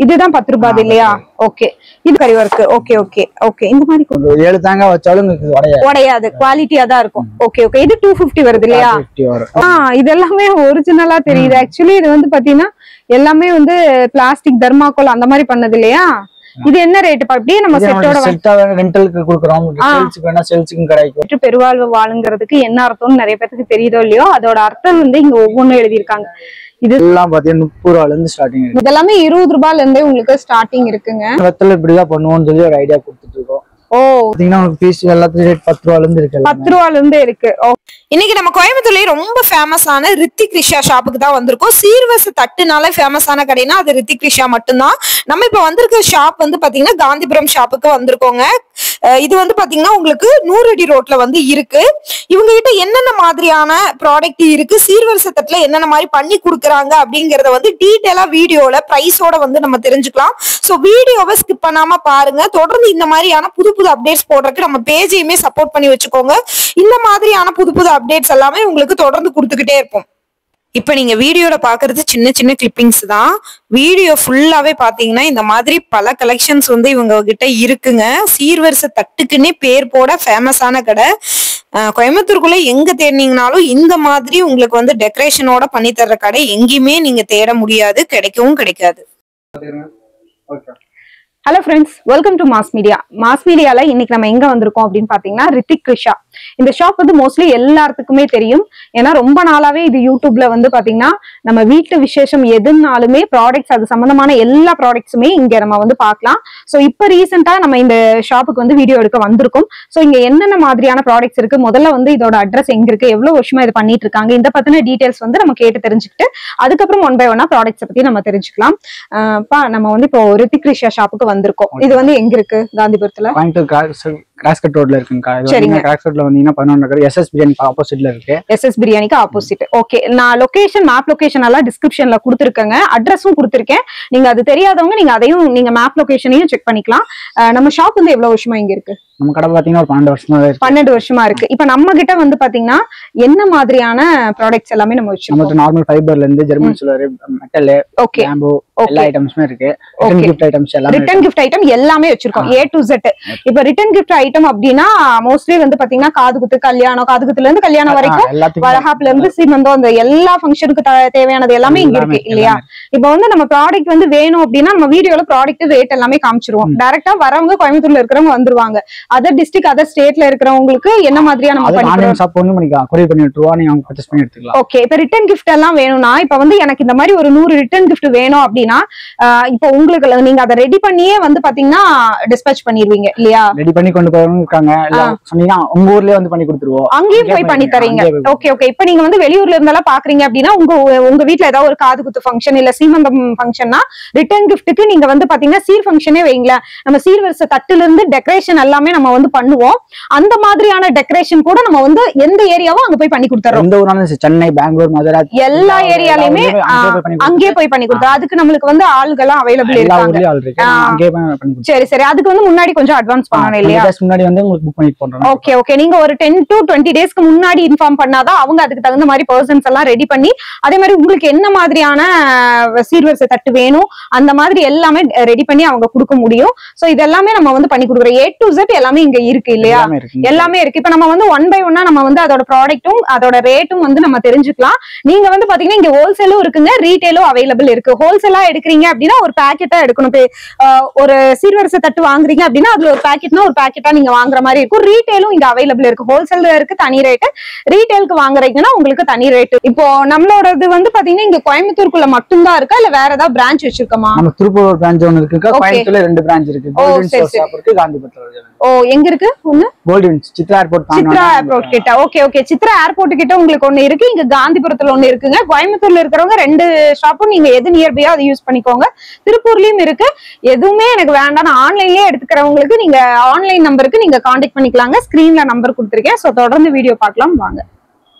இதுதான் 10 ரூபாய் இல்லையா? ஓகே, இது கரி ஒர்க். Okay okay okay. இந்த மாதிரி 7 தேங்காய் வச்சாலும் உடையாது, குவாலிட்டியா தான் இருக்கும். Okay okay. இது 250 வருது இல்லையா? இது எல்லாமே ஒரிஜினலா தெரியுது. ஆக்சுவலி இது வந்து பாத்தீங்கன்னா எல்லாமே வந்து பிளாஸ்டிக் தர்மாக்கோல் அந்த மாதிரி பண்ணது இல்லையா? இது என்ன ரேட்? அப்படியே நம்ம செட்டோட ரெண்டலுக்கு கொடுக்குறோம், சேல்ஸ்க்கு வேணா சேல்ஸ்க்கு கிடைக்கும். பெருவாழ்வு வாழுங்கிறதுக்கு என்ன அர்த்தம்னு நிறைய பேருக்கு தெரியுதோ இல்லையோ, அதோட அர்த்தம் வந்து இங்க ஒவ்வொன்றும் எழுதியிருக்காங்க. இதெல்லாம் பாத்தீங்கன்னா 30 ரூபாயில இருந்து ஸ்டார்டிங் இருக்கு. இதெல்லாமே 20 ரூபாயில இருந்தே உங்களுக்கு ஸ்டார்டிங் இருக்குங்க. வெத்தல இப்படிதான் பண்ணுவோம்னு சொல்லி ஒரு ஐடியா கொடுத்துட்டு இருக்கோம். ஓ, பாத்தீங்கன்னா உங்களுக்கு பீஸ் எல்லாத்துலயும் ரேட் 10 ரூபாயில இருந்து இருக்கு. 10 ரூபாயில இருந்து இருக்கு. இன்னைக்கு நம்ம கோயம்புத்தூர்லயே ரொம்ப ஃபேமஸான ரித்திக் ரிஷா ஷாப்புக்கு தான் வந்திருக்கோம். சீர்வரிசை தட்டுனால ஃபேமஸான கடைனா அது ரித்திக் ரிஷா மட்டும்தான். நம்ம இப்ப வந்திருக்க ஷாப் வந்து பாத்தீங்கன்னா காந்திபுரம் ஷாப்புக்கு வந்திருக்கோங்க. இது வந்து பாத்தீங்கன்னா உங்களுக்கு 100 அடி ரோட்ல வந்து இருக்கு. இவங்க கிட்ட என்னென்ன மாதிரியான ப்ராடக்ட் இருக்கு, சீர்வரிசை தட்டுல என்னென்ன மாதிரி பண்ணி கொடுக்குறாங்க அப்படிங்கறத வந்து டீட்டெயிலா வீடியோல பிரைஸோட வந்து நம்ம தெரிஞ்சுக்கலாம். சோ வீடியோவை ஸ்கிப் பண்ணாம பாருங்க. தொடர்ந்து இந்த மாதிரியான புது புது அப்டேட்ஸ் போடுறதுக்கு நம்ம பேஜையுமே சப்போர்ட் பண்ணி வச்சுக்கோங்க. இந்த மாதிரியான புது புது அப்டேட்ஸ் எல்லாமே உங்களுக்கு தொடர்ந்து கொடுத்துக்கிட்டே இருப்போம். இப்ப நீங்க வீடியோல பாக்குறது சின்ன சின்ன கிளிப்பிங்ஸ் தான். வீடியோ ஃபுல்லாவே பாத்தீங்கன்னா இந்த மாதிரி பல கலெக்ஷன்ஸ் வந்து இவங்க கிட்ட இருக்குங்க. சீர்வரிசை தட்டுக்குன்னே பேர் போட ஃபேமஸான கடை. கோயம்புத்தூருக்குள்ள எங்க தேடினீங்கனாலும் இந்த மாதிரி உங்களுக்கு வந்து டெக்கரேஷனோட பண்ணி தர்ற கடை எங்கேயுமே நீங்க தேட முடியாது, கிடைக்கவும் கிடைக்காது. Hello friends, welcome to mass media. Mass மீடியால இன்னைக்கு நம்ம எங்க வந்திருக்கோம் அப்படின்னு பாத்தீங்கன்னா ரித்திக் ரிஷா. இந்த ஷாப் வந்து மோஸ்ட்லி எல்லாத்துக்குமே தெரியும். ஏன்னா ரொம்ப நாளாவே இது யூடியூப்ல வந்து பாத்தீங்கன்னா நம்ம வீட்டு விசேஷம் எதுனாலுமே ப்ராடக்ட்ஸ், அது சம்பந்தமான எல்லா ப்ராடக்ட்ஸுமே இங்க நம்ம வந்து பார்க்கலாம். ஸோ இப்போ ரீசெண்டா நம்ம இந்த ஷாப்புக்கு வந்து வீடியோ எடுக்க வந்திருக்கோம். ஸோ இங்க என்னென்ன மாதிரியான ப்ராடக்ட்ஸ் இருக்கு, முதல்ல வந்து இதோட அட்ரஸ் எங்க இருக்கு, எவ்வளவு வருஷமா இதை பண்ணிட்டு இருக்காங்க, இந்த பத்தின டீடைல்ஸ் வந்து நம்ம கேட்டு தெரிஞ்சுக்கிட்டு அதுக்கப்புறம் 1 by 1 ப்ராடக்ட்ஸ் பத்தி நம்ம தெரிஞ்சுக்கலாம். நம்ம வந்து இப்போ ரித்திக் ரிஷா ஷாப்புக்கு வந்திருக்கோம். இது வந்து எங்க இருக்கு? காந்திபுரத்துல கிராஸ்கட் ரோட்ல இருக்குங்க. இது கிராஸ்கட்ல வந்தீங்கன்னா 11 நகர் எஸ்எஸ் பிரியாணிக்கு ஆப்போசிட்ல இருக்கு. எஸ்எஸ் பிரியாணிக்கு ஆப்போசிட். ஓகே, நான் லொகேஷன், மேப் லொகேஷன் எல்லாம் டிஸ்கிரிப்ஷன்ல கொடுத்துருக்கேங்க, அட்ரஸும் கொடுத்துருக்கேன். நீங்க அது தெரியாதவங்க நீங்க அதையும் நீங்க மேப் லொகேஷனையும் செக் பண்ணிக்கலாம். நம்ம ஷாப் வந்து எவ்வளவு வருஷமா இங்க இருக்கு? நம்ம கடை பாத்தீங்கன்னா ஒரு 12 வருஷமா இருக்கு. 12 வருஷமா இருக்கு. இப்ப நம்ம கிட்ட வந்து பாத்தீங்கன்னா என்ன மாதிரியான ப்ராடக்ட்ஸ் எல்லாமே நம்ம வச்சிருக்கோம்? நமக்கு நார்மல் ஃபைபர்ல இருந்து German silver, metal, okay, bamboo எல்லா ஐட்டம்ஸுமே இருக்கு. ரிட்டன் கிஃப்ட் ஐட்டம்ஸ் எல்லாமே, ரிட்டன் கிஃப்ட் ஐட்டம் எல்லாமே வச்சிருக்கோம், A to Z. இப்ப ரிட்டன் கிஃப்ட் ஐட்டம் அப்படின்னா மோஸ்ட்லி வந்து பாத்தீங்கன்னா காதுகுத்து, கல்யாணம், காதுகுத்துல இருந்து கல்யாணம் வரைக்கும், வளகாப்புல இருந்து சீமந்தம், அந்த எல்லா ஃபங்க்ஷனுக்கு தேவையானது எல்லாமே இங்க இருக்கு இல்லையா? இப்ப வந்து நம்ம ப்ராடக்ட் வந்து வேணும் அப்படின்னா நம்ம வீடியோல ப்ராடக்ட் ரேட் எல்லாமே காமிச்சிருவோம். டைரக்டா வரவங்க கோயம்புத்தூர்ல இருக்கிறவங்க வந்துருவாங்க. அதர் டிஸ்ட்ரிக்ட், அதர் ஸ்டேட்ல இருக்கிறவங்களுக்கு என்ன மாதிரியான நம்ம ஆன்லைன் ஷாப் ஒன்னு பண்ணிக்கலாம், கொரியர் பண்ணி விட்டுருவா, நீங்க அவங்க பர்ச்சேஸ் பண்ணி எடுத்துக்கலாம். ஓகே, இப்ப ரிட்டன் கிஃப்ட் எல்லாம் வேணும்னா இப்ப வந்து எனக்கு இந்த மாதிரி ஒரு 100 ரிட்டன் கிஃப்ட் வேணும் அப்படின்னா இப்போ உங்களுக்கு நீங்க அதை ரெடி பண்ணியே வந்து பாத்தீங்கன்னா டிஸ்பேட்ச் பண்ணிடுவீங்க இல்லையா? ரெடி பண்ணி கொண்டு போறவங்க இருக்காங்க, இல்ல சொன்னீங்கன்னா உங்க ஊர்லயே வந்து பண்ணி கொடுத்துருவோம், அங்கேயும் போய் பண்ணி தரீங்க. Okay okay. இப்ப நீங்க வந்து வெளியூர்ல இருந்தாலும் பாக்குறீங்க அப்படின்னா உங்க வீட்டுல ஏதாவது ஒரு காது குத்து ஃபங்க்ஷன் இல்ல சீமந்தம் ஃபங்க்ஷன்னா ரிட்டன் கிஃப்ட்டுக்கு நீங்க வந்து பாத்தீங்கன்னா சீர் ஃபங்க்ஷனே வைங்களேன், நம்ம சீர்வரிசை தட்டுல இருந்து டெக்கரேஷன் எல்லாமே நம்ம வந்து பண்ணுவோம். அந்த மாதிரியான டெக்கரேஷன் கூட நம்ம வந்து எந்த ஏரியாவும் அங்க போய் பண்ணி கொடுத்துறோம். எந்த ஊராலும் சென்னை, பெங்களூர், மதுரை எல்லா ஏரியாலயுமே அங்கேயே போய் பண்ணி கொடுத்துறோம். அதுக்கு நம்மளுக்கு வந்து ஆள்கள்லாம் அவைலபிள் இருக்காங்க. சரி சரி. அதுக்கு வந்து முன்னாடி கொஞ்சம் அட்வான்ஸ் பண்ணணும் இல்லையா? முன்னாடி வந்து உங்களுக்கு புக் பண்ணி போறோம். Okay okay. நீங்க ஒரு 10 to 20 டேஸ்க்கு முன்னாடி இன்ஃபார்ம் பண்ணாதான் அவங்க அதுக்கு தகுந்த மாதிரி பர்சன்ஸ் எல்லாம் ரெடி பண்ணி, அதே மாதிரி உங்களுக்கு என்ன மாதிரியான சீர்வரிசை தட்டு வேணும் அந்த மாதிரி எல்லாமே ரெடி பண்ணி அவங்க கொடுக்க முடியும். சோ இதெல்லாமே நம்ம வந்து பண்ணி கொடுக்குறோம். A to Z எல்லாமே இங்க இருக்கு இல்லையா? எல்லாமே இருக்கு. இப்ப நம்ம வந்து 1 by 1 நம்ம வந்து அதோட ப்ராடக்ட்டும் அதோட ரேட்டும் வந்து நம்ம தெரிஞ்சுக்கலாம். நீங்க வந்து பாத்தீங்கன்னா இங்க ஹோல்சேலும் இருக்குங்க, ரீட்டைலும் அவைலபிள் இருக்கு. ஹோல்சேலா எடுக்கிறீங்க அப்படின்னா ஒரு பாக்கெட்டா எடுக்கணும். ஒரு சீர்வரிசை தட்டு வாங்குறீங்க அப்படின்னா அதுல ஒரு பாக்கெட்னா ஒரு பாக்கெட்டா நீங்க வாங்குற மாதிரி இருக்கும். ரீட்டைலும் இங்க அவைலபிள் இருக்கு. ஹோல்சேல் இருக்கு தனி ரேட்டு, ரீட்டைலுக்கு வாங்குறீங்கன்னா உங்களுக்கு தனி ரேட்டு. இப்போ நம்மளோடது வந்து பாத்தீங்கன்னா இங்க கோயம்புத்தூருக்குள்ள மட்டும்தான் இருக்கா இல்ல வேற ஏதாவது பிரான்ச் வச்சிருக்கோமா? நம்ம திருப்பூர் பிரான்ச் ஒன்னு இருக்கு, கோயம்புத்தூர்ல 2 பிரான்ச் இருக்கு. ஓ, எங்க இருக்கு? ஒன்னு golden Chitra airport, Chitra airport கிட்ட. Okay okay. சித்ரா ஏர்போர்ட் கிட்ட உங்களுக்கு ஒன்னு இருக்கு, இங்க காந்திபுரத்துல ஒன்னு இருக்குங்க. கோயம்புத்தூர்ல இருக்கிறவங்க 2 ஷாப்பும் நீங்க எது நியர்பையோ அதை யூஸ் பண்ணிக்கோங்க. திருப்பூர்லயும் இருக்கு. எதுவுமே எனக்கு வேண்டாம் ஆன்லைன்லயே எடுத்துக்கிறவங்களுக்கு நீங்க ஆன்லைன் நம்பருக்கு நீங்க கான்டாக்ட் பண்ணிக்கலாங்க. ஸ்கிரீன்ல நம்பர் கொடுத்துருக்கேன். சோ தொடர்ந்து வீடியோ பார்க்கலாம் வாங்க.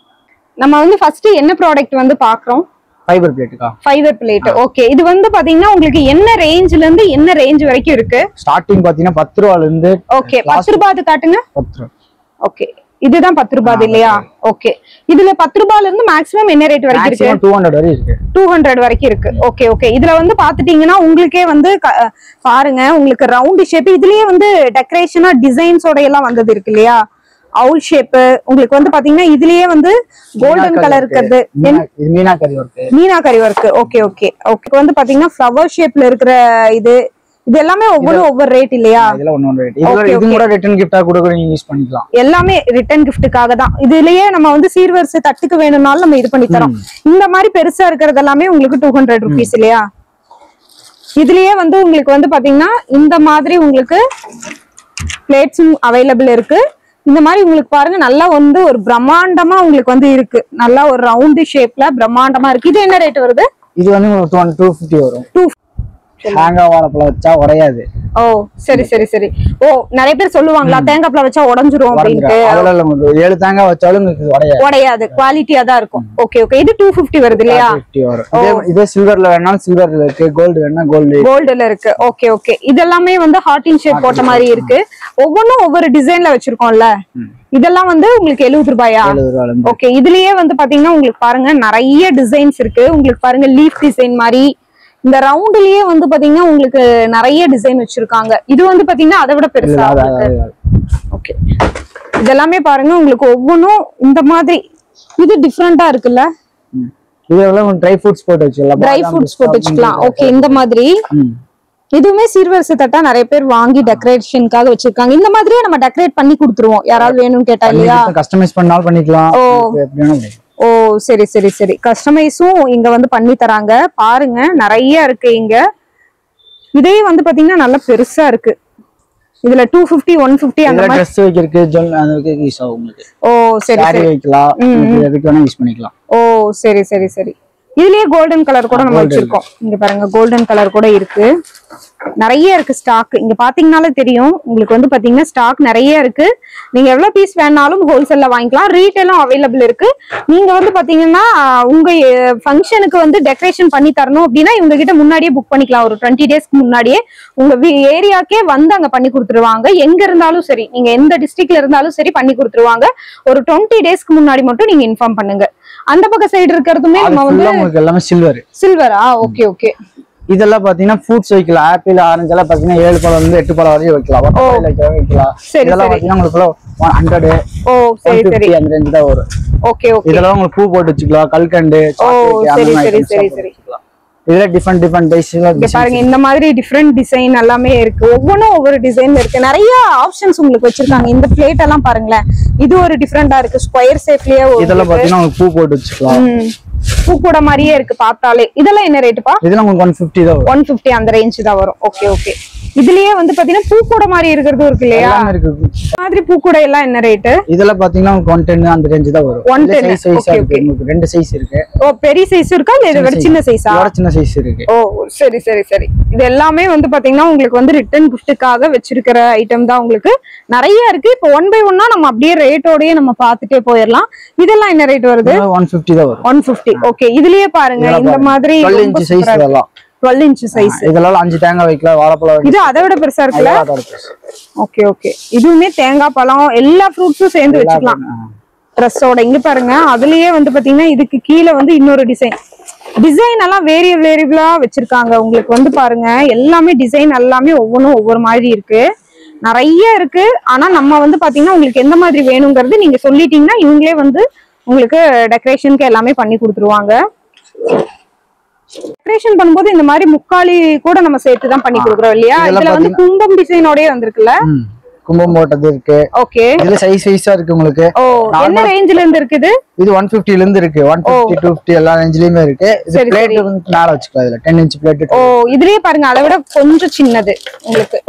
நம்ம வந்து ஃபர்ஸ்ட் என்ன ப்ராடக்ட் வந்து பாக்குறோம்? ஃபைபர் பிளேட்டுக்கா? Fibre plate. ஓகே. இது வந்து பாத்தீங்கன்னா உங்களுக்கு என்ன ரேஞ்ச்ல இருந்து என்ன ரேஞ்ச் வரைக்கும் இருக்கு? ஸ்டார்டிங் பாத்தீங்கன்னா 10 ரூபாயில இருந்து. ஓகே, 10 ரூபாய் காட்டுங்க. 10 ரூபாய். ஓகே, இதுதான் 10 ரூபாய் இல்லையா? ஓகே. இதுல 10 ரூபாயில இருந்து மேக்ஸிமம் என்ன ரேட் வரைக்கும் இருக்கு? 200 வரை இருக்கு. 200 வரைக்கும் இருக்கு. Okay okay. இதுல வந்து பாத்துட்டீங்கன்னா உங்களுக்கே வந்து பாருங்க, உங்களுக்கு ரவுண்ட் ஷேப், இதுலயே வந்து டெக்கரேஷனா டிசைன்ஸோட எல்லாம் வந்தது இருக்கு இல்லையா? அவுல் ஷேப் உங்களுக்கு வந்து பாத்தீங்கன்னா இதுலயே வந்து கோல்டன் கலர் இருக்குது. Meenakari work. Okay okay okay. வந்து பாத்தீங்கன்னா ஃப்ளவர் ஷேப்ல இருக்கிற இது எல்லாமே ஒவ்வொரு ரேட் இல்லையா? இதெல்லாம் ஒவ்வொரு ரேட். இது கூட ரிட்டர்ன் கிஃப்டா கூட நீங்க யூஸ் பண்ணிக்கலாம். எல்லாமே ரிட்டர்ன் கிஃப்ட்டுக்காக தான். இதுலயே நம்ம வந்து சீர்வரிசை தட்டுக்கு வேணும்னாலும் நம்ம இது பண்ணி தரோம். இந்த மாதிரி பெருசா இருக்கிறது எல்லாமே உங்களுக்கு 200 rupees இல்லையா? இதுலயே வந்து உங்களுக்கு வந்து பாத்தீங்கன்னா இந்த மாதிரி உங்களுக்கு பிளேட்ஸும் அவைலபிள் இருக்கு. இந்த மாதிரி உங்களுக்கு பாருங்க, நல்லா வந்து ஒரு பிரம்மாண்டமா உங்களுக்கு வந்து இருக்கு. நல்லா ஒரு ரவுண்ட் ஷேப்ல பிரம்மாண்டமா இருக்கு. இது என்ன ரேட் வருது? இது வந்து 250 வரும். தேங்காய் வாழைப்பழம் வச்சா உடையாது. ஓ சரி சரி சரி. ஓ நிறைய பேர் சொல்லுவாங்களா தேங்காய் பழம் வச்சா உடைஞ்சிரும் அப்படின்ட்டு. அதெல்லாம் 7 தேங்காய் வச்சாலும் உடையாது, குவாலிட்டியா தான் இருக்கும். Okay okay. இது 250 வருது இல்லையா? 250 வரும். இதே சில்வர்ல வேணாலும் சில்வர்ல இருக்கு, கோல்டு வேணா கோல்டுல இருக்கு. Okay okay. இதெல்லாமே வந்து ஹார்ட் இன் ஷேப் போட்ட மாதிரி இருக்கு. ஒவ்வொன்றும் ஒவ்வொரு டிசைன்ல வச்சிருக்கோம்ல. இதெல்லாம் வந்து உங்களுக்கு 70 ரூபாயா? ஓகே. இதுலயே வந்து பாத்தீங்கன்னா உங்களுக்கு பாருங்க நிறைய டிசைன்ஸ் இருக்கு. உங்களுக்கு பாருங்க லீஃப் டிசைன் மாதிரி, இந்த ரவுண்ட்லயே வந்து பாத்தீங்கன்னா உங்களுக்கு நிறைய டிசைன் வச்சிருக்காங்க. இது வந்து பாத்தீங்கன்னா அதை விட பெருசா இருக்கு. ஓகே. இதெல்லாமே பாருங்க உங்களுக்கு ஒவ்வொன்றும் இந்த மாதிரி இது டிஃபரெண்டா இருக்குல்ல. இதெல்லாம் ட்ரை ஃப்ரூட்ஸ் போட்டு வச்சுக்கலாம். ஓகே. இந்த மாதிரி இதுவுமே சீர்வரிசை தட்டா நிறைய பேர் வாங்கி டெக்கரேஷனுக்காக வச்சிருக்காங்க. இந்த மாதிரியே நம்ம டெக்கரேட் பண்ணி கொடுத்துருவோம் யாராவது வேணும்னு கேட்டா இல்லையா? கஸ்டமைஸ் பண்ணாலும் பண்ணிக்கலாம். ஓ சரி சரி சரி. கஸ்டமைஸும் இங்க வந்து பண்ணி தராங்க. பாருங்க நிறைய இருக்கு இங்க. இதே வந்து பாத்தீங்கன்னா நல்லா பெருசா இருக்கு. இதுல 250 150 அந்த மாதிரி ட்ரெஸ் வைக்கிறதுக்கு அதுக்கு யூஸ் ஆகும் உங்களுக்கு. ஓ சரி சரி. வைக்கலாம், எதுக்கு வேணா யூஸ் பண்ணிக்கலாம். ஓ சரி சரி சரி. இதுலயே கோல்டன் கலர் கூட நம்ம வச்சிருக்கோம். இங்க பாருங்க கோல்டன் கலர் கூட இருக்கு. நிறைய இருக்கு ஸ்டாக். இங்க பாத்தீங்கன்னாலே தெரியும் உங்களுக்கு வந்து பாத்தீங்கன்னா ஸ்டாக் நிறைய இருக்கு. நீங்க எவ்வளவு பீஸ் வேணாலும் ஹோல்சேல்ல வாங்கிக்கலாம். ரீட்டைலும் அவைலபிள் இருக்கு. நீங்க வந்து பாத்தீங்கன்னா உங்க ஃபங்க்ஷனுக்கு வந்து டெக்கரேஷன் பண்ணி தரணும் அப்படின்னா இவங்க கிட்ட முன்னாடியே புக் பண்ணிக்கலாம். ஒரு 20 டேஸ்க்கு முன்னாடியே உங்க ஏரியாக்கே வந்து அங்க பண்ணி கொடுத்துருவாங்க. எங்க இருந்தாலும் சரி, நீங்க எந்த டிஸ்ட்ரிக்ட்ல இருந்தாலும் சரி பண்ணி கொடுத்துருவாங்க. ஒரு 20 டேஸ்க்கு முன்னாடி மட்டும் நீங்க இன்ஃபார்ம் பண்ணுங்க. அந்த பக்கம் சைடு இருக்கிறதுமே நம்ம வந்து எல்லாமே சில்வரா? Okay okay. இதெல்லாம் பாத்தீங்கன்னா ஃப்ரூட்ஸ் வைக்கலாம். ஆப்பிள், ஆரஞ்சு எல்லாம் பாத்தீங்கன்னா 7 பழம் வந்து 8 பழம் வரையும் வைக்கலாம். வைக்கலாம். இதெல்லாம் பாத்தீங்கன்னா உங்களுக்கு 100 அந்த ரேஞ்ச் தான் வரும். Okay okay. இதெல்லாம் உங்களுக்கு பூ போட்டு வச்சுக்கலாம், கல்கண்டு, இதுல டிஃபரெண்ட் பாருங்க இந்த மாதிரி டிஃபரெண்ட் டிசைன் எல்லாமே இருக்கு. ஒவ்வொன்றும் ஒவ்வொரு டிசைன்ல இருக்கு. நிறைய ஆப்ஷன்ஸ் உங்களுக்கு வச்சிருக்காங்க. இந்த பிளேட் எல்லாம் பாருங்களேன், இது ஒரு டிஃபரெண்டா இருக்கு. ஸ்கொயர் ஷேப்லயே இதெல்லாம் பாத்தீங்கன்னா பூ போட்டு வச்சுக்கலாம். பூ கூட மாதிரியே இருக்கு பார்த்தாலே. இதெல்லாம் என்ன ரேட்டுப்பா? இதெல்லாம் 150 தான் வரும். 150 அந்த ரேஞ்ச் தான் வரும். Okay okay. இதுலயே வந்து பாத்தீங்கன்னா பூ கூட மாதிரி இருக்கிறதும் இருக்கு இல்லையா? மாதிரி பூ கூட எல்லாம் என்ன ரேட்? இதெல்லாம் பாத்தீங்கன்னா 110 அந்த ரேஞ்ச் தான் வரும். 110. ஓகே. ரெண்டு சைஸ் இருக்கு. ஓ பெரிய சைஸ் இருக்கா இல்ல இத விட சின்ன சைஸா? சின்ன சைஸ் இருக்கு. ஓ சரி சரி சரி. இது எல்லாமே வந்து பாத்தீங்கன்னா உங்களுக்கு வந்து ரிட்டர்ன் கிஃப்ட்டுக்காக வச்சிருக்கிற ஐட்டம் தான். உங்களுக்கு நிறைய இருக்கு. இப்போ 1 by 1 நம்ம அப்படியே ரேட்டோடயே நம்ம பாத்துட்டே போயிடலாம். இதெல்லாம் என்ன ரேட் வருது? 150 தான் வரும். 150. ஓகே. இதுலயே பாருங்க இந்த மாதிரி 12 inch சைஸ் இதெல்லாம். 12 inch சைஸ். இதெல்லாம் 5 தேங்காய் வைக்கலாம். வாழைப்பழம் இது அதை விட பெருசா இருக்குல்ல? Okay okay. இதுவுமே தேங்காய் பழம் எல்லா ஃப்ரூட்ஸும் சேர்ந்து வச்சுக்கலாம் ட்ரெஸ்ஸோட. இங்க பாருங்க அதுலயே வந்து பாத்தீங்கன்னா இதுக்கு கீழே வந்து இன்னொரு டிசைன் எல்லாம் வேரியபிளா வச்சிருக்காங்க. உங்களுக்கு வந்து பாருங்க எல்லாமே டிசைன் எல்லாமே ஒவ்வொன்றும் ஒவ்வொரு மாதிரி இருக்கு. நிறைய இருக்கு. ஆனா நம்ம வந்து பாத்தீங்கன்னா உங்களுக்கு எந்த மாதிரி வேணுங்கிறது நீங்க சொல்லிட்டீங்கன்னா இவங்களே வந்து உங்களுக்கு டெக்கரேஷனுக்கு எல்லாமே பண்ணி கொடுத்துருவாங்க. டெக்கரேஷன் பண்ணும்போது இந்த மாதிரி முக்காலி கூட நம்ம சேர்த்து தான் பண்ணி கொடுக்குறோம் இல்லையா? இதுல வந்து கும்பம் டிசைனோடயே வந்திருக்குல்ல? கும்பம் போட்டது இருக்கு. ஓகே. இதுல சைஸா இருக்கு உங்களுக்கு. என்ன ரேஞ்சில இருந்து இருக்குது? இது 150 ல இருந்து இருக்கு. 150 250 எல்லா ரேஞ்சிலயுமே இருக்கு. இது பிளேட் வந்து மேல வச்சுக்கலாம். இதுல 10 inch பிளேட். ஓ இதுலயே பாருங்க அதை விட கொஞ்சம் சின்னது. உங்களுக்கு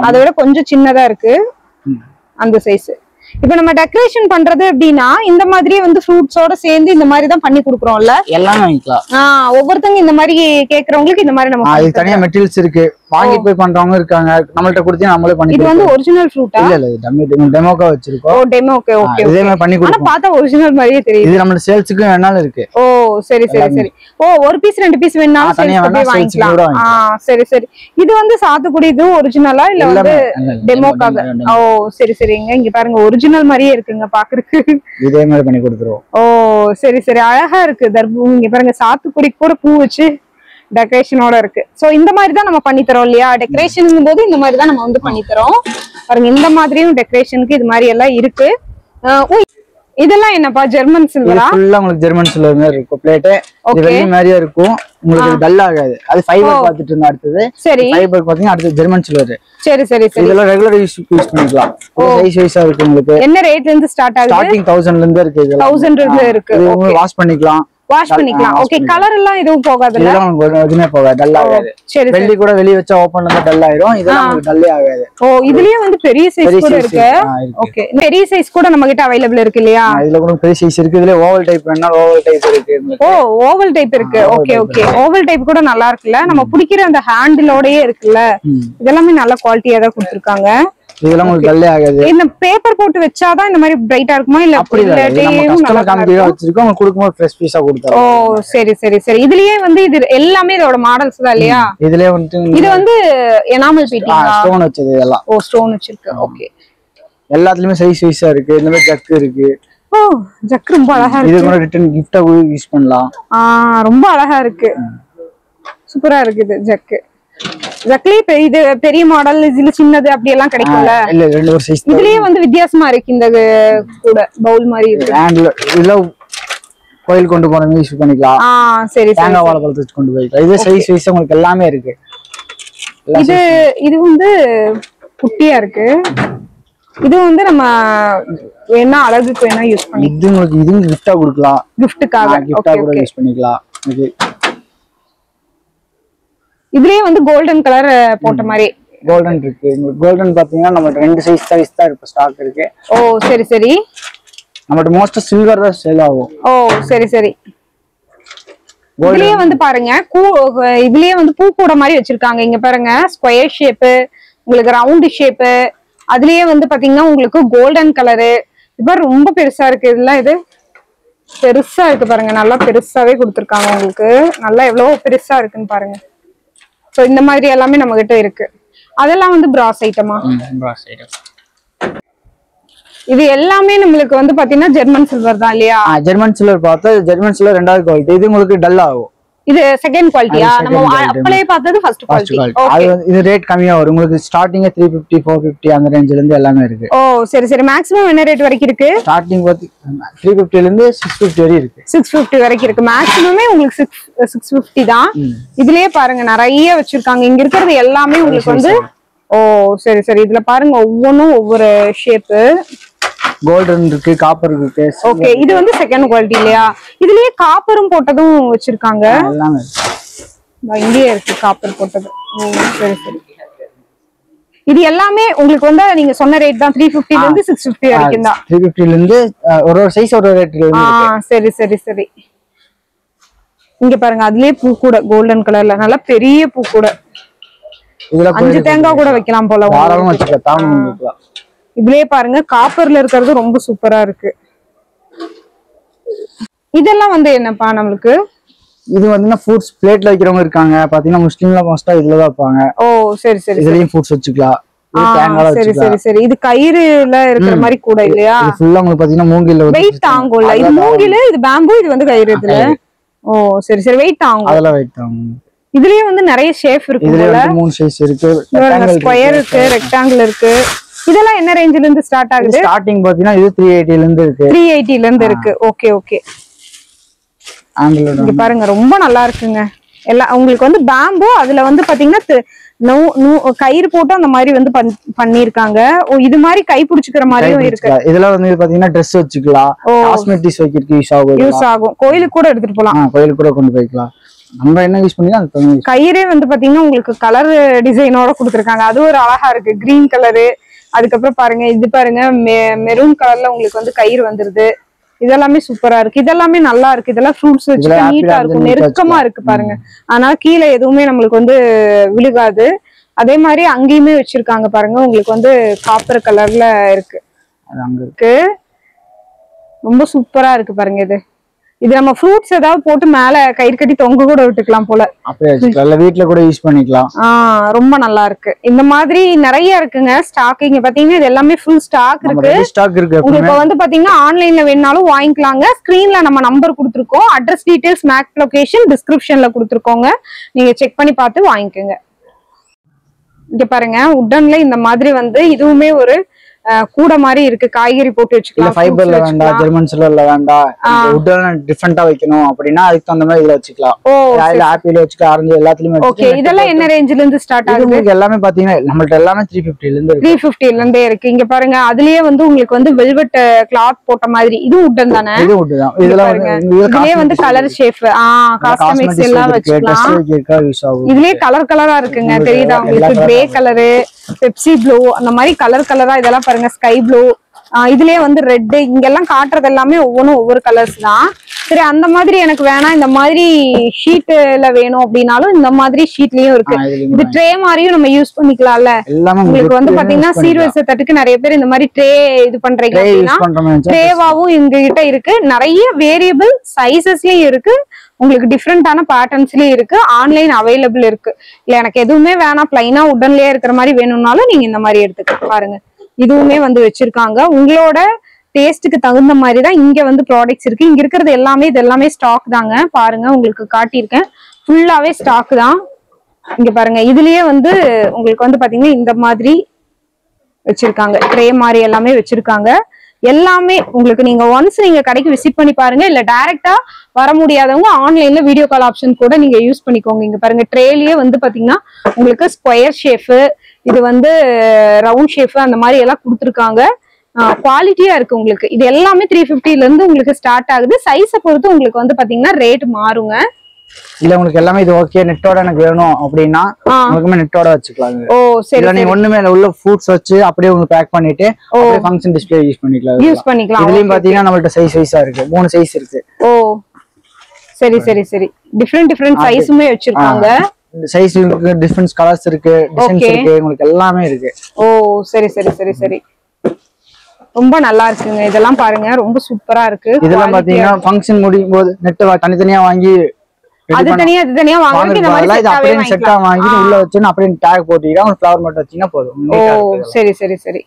அதை விட கொஞ்சம் சின்னதா இருக்கு அந்த சைஸ். இப்ப நம்ம டெக்கரேஷன் பண்றது அப்படின்னா இந்த மாதிரியே வந்து ஃப்ரூட்ஸோட சேர்ந்து இந்த மாதிரி தான் பண்ணி கொடுக்குறோம்ல? எல்லாம் வாங்கிக்கலாம். ஒவ்வொருத்தங்க இந்த மாதிரி கேக்குறவங்களுக்கு இந்த மாதிரி நம்ம தனியா மெட்டீரியல்ஸ் இருக்கு. வாங்கி போய் பண்றவங்க இருக்காங்க. நம்மள்ட்ட கொடுத்து நம்மளே பண்ணி. இது வந்து ஒரிஜினல் ஃப்ரூட்டா? இல்ல இல்ல டெமோக்கா வச்சிருக்கோம். ஓ டெமோக்கே. ஓகே. இதே மாதிரி பண்ணி கொடுப்போம். ஆனா பார்த்தா ஒரிஜினல் மாதிரியே தெரியுது. இது நம்ம சேல்ஸ்க்கு வேணாலும் இருக்கு. ஓ சரி சரி சரி. ஓ ஒரு பீஸ் 2 பீஸ் வேணாலும் சேல்ஸ்க்கு வாங்கிக்கலாம். சரி சரி. இது வந்து சாத்துக்குடி இது ஒரிஜினலா இல்ல வந்து டெமோக்காக? ஓ சரி சரிங்க. இங்க பாருங்க ஒரிஜினல் ஒரிஜினல் மாதிரியே இருக்குங்க பாக்குறதுக்கு. இதே மாதிரி பண்ணி கொடுத்துருவோம். ஓ சரி சரி, அழகா இருக்கு. இங்க பாருங்க சாத்துக்குடி கூட பூ வச்சு டெக்கரேஷனோட இருக்கு. சோ இந்த மாதிரி தான் நம்ம பண்ணி தரோம் இல்லையா? டெக்கரேஷன் போது இந்த மாதிரி தான் நம்ம வந்து பண்ணி தரோம். பாருங்க இந்த மாதிரியும் டெக்கரேஷனுக்கு இது மாதிரி எல்லாம் இருக்கு. இதெல்லாம் என்னப்பா ஜெர்மன் சில்வரா? ஃபுல்லா உங்களுக்கு ஜெர்மன் சில்வர் மாதிரி இருக்கும். பிளேட் இது வெள்ளி மாதிரியே இருக்கும். உங்களுக்கு டல் ஆகாது. அது ஃபைபர் பார்த்துட்டு இருந்தா அடுத்தது. சரி, ஃபைபர் பாத்தீங்கன்னா அடுத்து ஜெர்மன் சில்வர். சரி சரி சரி, இதெல்லாம் ரெகுலர் யூஸ் பண்ணிக்கலாம். சைஸ் வைஸா இருக்கு உங்களுக்கு. என்ன ரேட்ல இருந்து ஸ்டார்ட் ஆகுது? ஸ்டார்டிங் 1000 ல இருந்து இருக்கு. இதெல்லாம் 1000 இருந்து இருக்கு. ஓகே, வாஷ் பண்ணிக்கலாம். வாஷ் பண்ணிக்கலாம். ஓகே, கலர் எல்லாம் எதுவும் போகாதுல? இதெல்லாம் எதுமே போகாது, டல் ஆகாது. சரி, வெள்ளி கூட வெளிய வச்சா ஓபன்ல இருந்தா டல் ஆயிரும். இதெல்லாம் உங்களுக்கு டல்லே ஆகாது. ஓ, இதுலயே வந்து பெரிய சைஸ் கூட இருக்கு. ஓகே, பெரிய சைஸ் கூட நம்ம கிட்ட அவேலபிள் இருக்கு இல்லையா? இதுல கூட பெரிய சைஸ் இருக்கு. இதுல ஓவல் டைப் வேணா ஓவல் டைப் இருக்கு. ஓ, ஓவல் டைப் இருக்கு. ஓகே ஓகே, ஓவல் டைப் கூட நல்லா இருக்குல்ல. நம்ம பிடிக்கிற அந்த ஹேண்டிலோடயே இருக்குல்ல. இதெல்லாம் நல்ல குவாலிட்டியா தான் கொடுத்திருக்காங்க. இதெல்லாம் உங்களுக்கு டல்லே ஆகாது. இந்த பேப்பர் போட்டு வெச்சாதான் இந்த மாதிரி பிரைட்டா இருக்குமா இல்ல அப்படி இல்ல? நம்ம கஸ்டமர் காமிக்கவே வச்சிருக்கோம். உங்களுக்கு கொடுக்கும்போது ஃப்ரெஷ் பீஸா கொடுத்தோம். ஓ சரி சரி சரி, இதுலயே வந்து இது எல்லாமே இதோட மாடல்ஸ் தான் இல்லையா? இதுலயே வந்து இது வந்து எனாமல் பீட்டிங்கா? ஸ்டோன் வச்சது இதெல்லாம். ஓ, ஸ்டோன் வச்சிருக்கு. ஓகே, எல்லாத்துலயுமே சைஸ் வைஸா இருக்கு. இந்த மாதிரி ஜக் இருக்கு. ஓ, ஜக் ரொம்ப அழகா இருக்கு. இது கூட ரிட்டர்ன் கிஃப்டா யூஸ் பண்ணலாம். ரொம்ப அழகா இருக்கு. சூப்பரா இருக்கு இது ஜக். ஜக்லி பெரிய மாடல், இதுல சின்னது அப்படி எல்லாம் கிடைக்கும்ல? இல்ல, ரெண்டு ஒரு சைஸ். இதுலயே வந்து வித்தியாசமா இருக்கு. இந்த கூட பவுல் மாதிரி இருக்கு. ஹேண்ட்ல இதெல்லாம் கோயில் கொண்டு போறவங்க யூஸ் பண்ணிக்கலாம். சரி சரி, தேங்காய் வாழைப்பழத்தை வச்சு கொண்டு போய்க்கலாம். இது சைஸ் வைஸ் உங்களுக்கு எல்லாமே இருக்கு. இது வந்து குட்டியா இருக்கு. இது வந்து நம்ம வேணா அழகுக்கு வேணா யூஸ் பண்ணி, இது உங்களுக்கு இது கிஃப்டா கொடுக்கலாம். கிஃப்ட்டுக்காக கிஃப்டா கூட யூஸ் பண்ணிக்கலாம். ஓகே, இதுலயே வந்து கோல்டன் கலர் போட்ட மாதிரி கோல்டன் இருக்கு. கோல்டன் பாத்தீங்கன்னா நம்ம ரெண்டு சைஸ் தான் இப்ப ஸ்டாக் இருக்கு. ஓ சரி சரி, நம்மட்ட மோஸ்ட் சில்வர் தான் சேல் ஆகும். ஓ சரி சரி, இதுலயே வந்து பாருங்க இதுலயே வந்து பூ கூட மாதிரி வச்சிருக்காங்க. இங்க பாருங்க, ஸ்கொயர் ஷேப், உங்களுக்கு ரவுண்ட் ஷேப். அதுலயே வந்து பாத்தீங்கன்னா உங்களுக்கு கோல்டன் கலரு. இப்ப ரொம்ப பெருசா இருக்கு. இதெல்லாம் இது பெருசா இருக்கு பாருங்க, நல்லா பெருசாவே கொடுத்துருக்காங்க உங்களுக்கு. நல்லா எவ்வளவு பெருசா இருக்குன்னு பாருங்க. சோ இந்த மாதிரி எல்லாமே நம்ம கிட்ட இருக்கு. அதெல்லாம் வந்து பிராஸ் ஐட்டமா? பிராஸ் ஐட்டம். இது எல்லாமே நம்மளுக்கு வந்து பாத்தீங்கன்னா ஜெர்மன் சில்வர் தான் இல்லையா? ஜெர்மன் சில்வர் பார்த்தா ஜெர்மன் சில்வர் ரெண்டாவது குவாலிட்டி. இது உங்களுக்கு டல் ஆகும். இது செகண்ட் குவாலிட்டியா? நம்ம அப்பளே பார்த்தது ஃபர்ஸ்ட் குவாலிட்டி. அது இது ரேட் கம்மியா வரும். உங்களுக்கு ஸ்டார்டிங் 350 450 அந்த ரேஞ்சில இருந்து எல்லாமே இருக்கு. ஓ சரி சரி, மேக்ஸिमम என்ன ரேட் வரைக்கும் இருக்கு? ஸ்டார்டிங் 350 ல இருந்து 650 வரை இருக்கு. 650 வரைக்கும் இருக்கு. மேக்ஸिमமே உங்களுக்கு 650 தான். இதுலயே பாருங்க நிறைய வச்சிருக்காங்க. இங்க இருக்கிறது எல்லாமே உங்களுக்கு வந்து ஓ சரி சரி, இதுல பாருங்க ஒவ்வொன்றும் ஒவ்வொரு ஷேப். கோல்டன் இருக்கு, காப்பர் இருக்கு. ஓகே, இது வந்து செகண்ட் குவாலிட்டி இல்லையா? இதுலயே காப்பரும் போட்டதும் வச்சிருக்காங்க. எல்லாமே இங்கேயே இருக்கு காப்பர் போட்டது. சரி சரி, இது எல்லாமே உங்களுக்கு வந்து நீங்க சொன்ன ரேட் தான். 350 ல இருந்து 650 வரைக்கும் தான். 350 ல இருந்து ஒரு சைஸ் ஒரு ரேட்ல இருக்கு. சரி சரி சரி, இங்க பாருங்க அதுலயே பூ கூட கோல்டன் கலர்ல நல்ல பெரிய பூ கூட. இதுல 5 தேங்காய் கூட வைக்கலாம் போல. தாராளமா வச்சுக்கலாம், தாராளமா வைக்கலாம். இதுலயே பாருங்க காப்பர்ல இருக்கிறது ரொம்ப சூப்பரா இருக்கு. இதெல்லாம் வந்து என்னப்பா நம்மளுக்கு? இது வந்து ஃப்ரூட்ஸ் பிளேட்ல வைக்கிறவங்க இருக்காங்க பாத்தீங்கன்னா, முஸ்லிம்ல மோஸ்டா இதுல தான் வைப்பாங்க. ஓ சரி சரி, இதுலயும் ஃப்ரூட்ஸ் வச்சுக்கலாம். சரி சரி சரி, இது கயிறுல இருக்கிற மாதிரி கூட இல்லையா? இது ஃபுல்லா உங்களுக்கு பாத்தீங்கன்னா மூங்கில்ல வெயிட் தாங்கும்ல. இது மூங்கில், இது பேம்பு, இது வந்து கயிறு இதுல. ஓ சரி சரி, வெயிட் தாங்கும். அதெல்லாம் வெயிட் தாங்கும். இதுலயே வந்து நிறைய ஷேப் இருக்கு. இதுல 3 சைஸ் இருக்கு. ஸ்கொயர் இருக்கு, ரெக்டாங்கிள் இருக்கு. இதெல்லாம் என்ன ரேஞ்சில இருந்து ஸ்டார்ட் ஆகுது? ஸ்டார்டிங் பாத்தீங்கன்னா இது 380 ல இருந்து இருக்கு. 380 ல இருந்து இருக்கு. ஓகே ஓகே, இங்க பாருங்க ரொம்ப நல்லா இருக்குங்க. எல்லாம் உங்களுக்கு வந்து பேம்பு, அதுல வந்து பாத்தீங்கன்னா கயிறு போட்டு அந்த மாதிரி வந்து பண்ணிருக்காங்க. இது மாதிரி கை பிடிச்சுக்கிற மாதிரியும் இருக்கு. இதெல்லாம் வந்து பாத்தீங்கன்னா ட்ரெஸ் வச்சுக்கலாம், காஸ்மெட்டிக்ஸ் வைக்கிறதுக்கு யூஸ் ஆகும். கோயிலுக்கு கூட எடுத்துட்டு போலாம். கோயிலுக்கு கூட கொண்டு போய்க்கலாம். நம்ம என்ன யூஸ் பண்ணிக்கலாம். கயிறே வந்து பாத்தீங்கன்னா உங்களுக்கு கலர் டிசைனோட கொடுத்துருக்காங்க. அது ஒரு அழகா இருக்கு, கிரீன் கலரு. அதுக்கப்புறம் பாருங்க, இது பாருங்க மெரூன் கலர்ல உங்களுக்கு வந்து கயிறு வந்துருது. இதெல்லாமே சூப்பரா இருக்கு. இதெல்லாமே நல்லா இருக்கு. இதெல்லாம் ஃப்ரூட்ஸ் வச்சு நீட்டா இருக்கும், நெருக்கமா இருக்கு பாருங்க. ஆனா கீழே எதுவுமே நம்மளுக்கு வந்து விழுகாது. அதே மாதிரி அங்கேயுமே வச்சிருக்காங்க பாருங்க, உங்களுக்கு வந்து காப்பர் கலர்ல இருக்கு. அங்க இருக்கு, ரொம்ப சூப்பரா இருக்கு பாருங்க. இது இது நம்ம ஃப்ரூட்ஸ் ஏதாவது போட்டு மேல கயிறு கட்டி தொங்க கூட விட்டுக்கலாம் போல. அப்படியே வீட்ல கூட யூஸ் பண்ணிக்கலாம். ரொம்ப நல்லா இருக்கு. இந்த மாதிரி நிறைய இருக்குங்க ஸ்டாக். இங்க பாத்தீங்கன்னா இது எல்லாமே ஃபுல் ஸ்டாக் இருக்கு. உங்களுக்கு இப்ப வந்து பாத்தீங்கன்னா ஆன்லைன்ல வேணாலும் வாங்கிக்கலாங்க. ஸ்கிரீன்ல நம்ம நம்பர் கொடுத்துருக்கோம். அட்ரஸ் டீடைல்ஸ், மேக் லொகேஷன் டிஸ்கிரிப்ஷன்ல கொடுத்துருக்கோங்க. நீங்க செக் பண்ணி பார்த்து வாங்கிக்கோங்க. இங்க பாருங்க உட்டன்ல இந்த மாதிரி வந்து இதுவுமே ஒரு கூட மாதிரி இருக்கு. காய்கறி போட்டு வச்சுக்கலாம். ஃபைபர்ல வேண்டாம், ஜெர்மன் சில்வர்ல வேண்டாம், உட்டன்ல டிஃபரண்டா வைக்கணும் அப்படினா அதுக்கு அந்த மாதிரி இதுல வச்சுக்கலாம். ஆப்பிள் வச்சுக்கலாம், ஆரஞ்சு எல்லாத்துலயுமே. ஓகே, இதெல்லாம் என்ன ரேஞ்சில இருந்து ஸ்டார்ட் ஆகுது? உங்களுக்கு எல்லாமே பாத்தீங்கன்னா நம்மள்ட்ட எல்லாமே 350 ல இருந்து 350 ல இருந்தே இருக்கு. இங்க பாருங்க அதுலயே வந்து உங்களுக்கு வந்து வெல்வெட் கிளாத் போட்ட மாதிரி. இது உட்டன் தானே? இது உட் தான். இதுலயே வந்து கலர் ஷேப் காஸ்மெட்டிக்ஸ் எல்லாம் வச்சுக்கலாம். இதுலயே கலர் கலரா இருக்குங்க. தெரியுதா உங்களுக்கு? கிரே கலர், பெப்சி ப்ளூ, அந்த மாதிரி கலர் கலரா இதெல்லாம் பாருங்க. ஸ்கை ப்ளூ, இதுலயே வந்து ரெட். இங்க எல்லாம் காட்டுறது எல்லாமே ஒவ்வொரு கலர்ஸ் தான். சரி, அந்த மாதிரி எனக்கு வேணாம், இந்த மாதிரி ஷீட்ல வேணும் அப்படின்னாலும் இந்த மாதிரி ஷீட்லயும் இருக்கு. இது ட்ரே மாதிரியும் நம்ம யூஸ் பண்ணிக்கலாம்ல. உங்களுக்கு வந்து பாத்தீங்கன்னா சீர்வரிசை தட்டுக்கு நிறைய பேர் இந்த மாதிரி ட்ரே இது பண்றீங்க அப்படின்னா ட்ரேவாவும் எங்க கிட்ட இருக்கு. நிறைய வேரியபிள் சைசஸ்லயும் இருக்கு. உங்களுக்கு டிஃப்ரெண்டான பேட்டர்ன்ஸ்லயும் இருக்கு. ஆன்லைன் அவைலபிள் இருக்கு. இல்ல எனக்கு எதுவுமே வேணாம், பிளைனா உடன்லயே இருக்கிற மாதிரி வேணும்னாலும் நீங்க இந்த மாதிரி எடுத்துக்கலாம். பாருங்க இதுவுமே வந்து வச்சிருக்காங்க. உங்களோட டேஸ்ட்டுக்கு தகுந்த மாதிரி தான் இங்க வந்து ப்ராடக்ட்ஸ் இருக்கு. இங்க இருக்கிறது எல்லாமே இது எல்லாமே ஸ்டாக் தாங்க. பாருங்க உங்களுக்கு காட்டியிருக்கேன், ஃபுல்லாவே ஸ்டாக் தான். இங்க பாருங்க இதுலயே வந்து உங்களுக்கு வந்து பாத்தீங்கன்னா இந்த மாதிரி வச்சிருக்காங்க. ட்ரே மாதிரி எல்லாமே வச்சிருக்காங்க. எல்லாமே உங்களுக்கு நீங்க ஒன்ஸ் நீங்க கடைக்கு விசிட் பண்ணி பாருங்க. இல்ல டைரக்டா வர முடியாதவங்க ஆன்லைன்ல வீடியோ கால் ஆப்ஷன் கூட நீங்க யூஸ் பண்ணிக்கோங்க. இங்க பாருங்க ட்ரேலயே வந்து பாத்தீங்கன்னா உங்களுக்கு ஸ்கொயர் ஷேப், இது வந்து ரவுண்ட் ஷேப், அந்த மாதிரி எல்லாம் கொடுத்துருக்காங்க. குவாலிட்டியா இருக்கு உங்களுக்கு. இது எல்லாமே 350 ல இருந்து உங்களுக்கு ஸ்டார்ட் ஆகுது. சைஸை பொறுத்து உங்களுக்கு வந்து பாத்தீங்கன்னா ரேட் மாறுங்க. இல்ல உங்களுக்கு எல்லாமே இது ஓகே, நெட்டோட எனக்கு வேணும் அப்படின்னா உங்களுக்கு நெட்டோட வச்சுக்கலாம். ஓ சரி, நீங்க ஒண்ணுமே உள்ள ஃப்ரூட்ஸ் வச்சு அப்படியே உங்களுக்கு பேக் பண்ணிட்டு அப்படியே ஃபங்க்ஷன் டிஸ்ப்ளே யூஸ் பண்ணிக்கலாம். இதுலயும் பாத்தீங்கன்னா நம்மள்ட்ட சைஸா இருக்கு. 3 சைஸ் இருக்கு. ஓ சரி சரி சரி, டிஃபரெண்ட் சைஸுமே வச்சிருக்காங்க. சைஸ் இருக்கு, டிஃபரண்ட் கலர்ஸ் இருக்கு, டிசைன்ஸ் இருக்கு, உங்களுக்கு எல்லாமே இருக்கு. ஓ சரி சரி சரி சரி, ரொம்ப நல்லா இருக்குங்க. இதெல்லாம் பாருங்க ரொம்ப சூப்பரா இருக்கு. இதெல்லாம் பாத்தீங்கன்னா ஃபங்க்ஷன் முடியும் போது நெட் தனித்தனியா வாங்கி அது தனியா வாங்கி இந்த மாதிரி செட்டா வாங்கி உள்ள வச்சுன்னு அப்படியே டேக் போட்டுட்டா ஒரு ஃப்ளவர் மட்டும் வச்சீங்கன்னா போதும். ஓ சரி சரி சரி,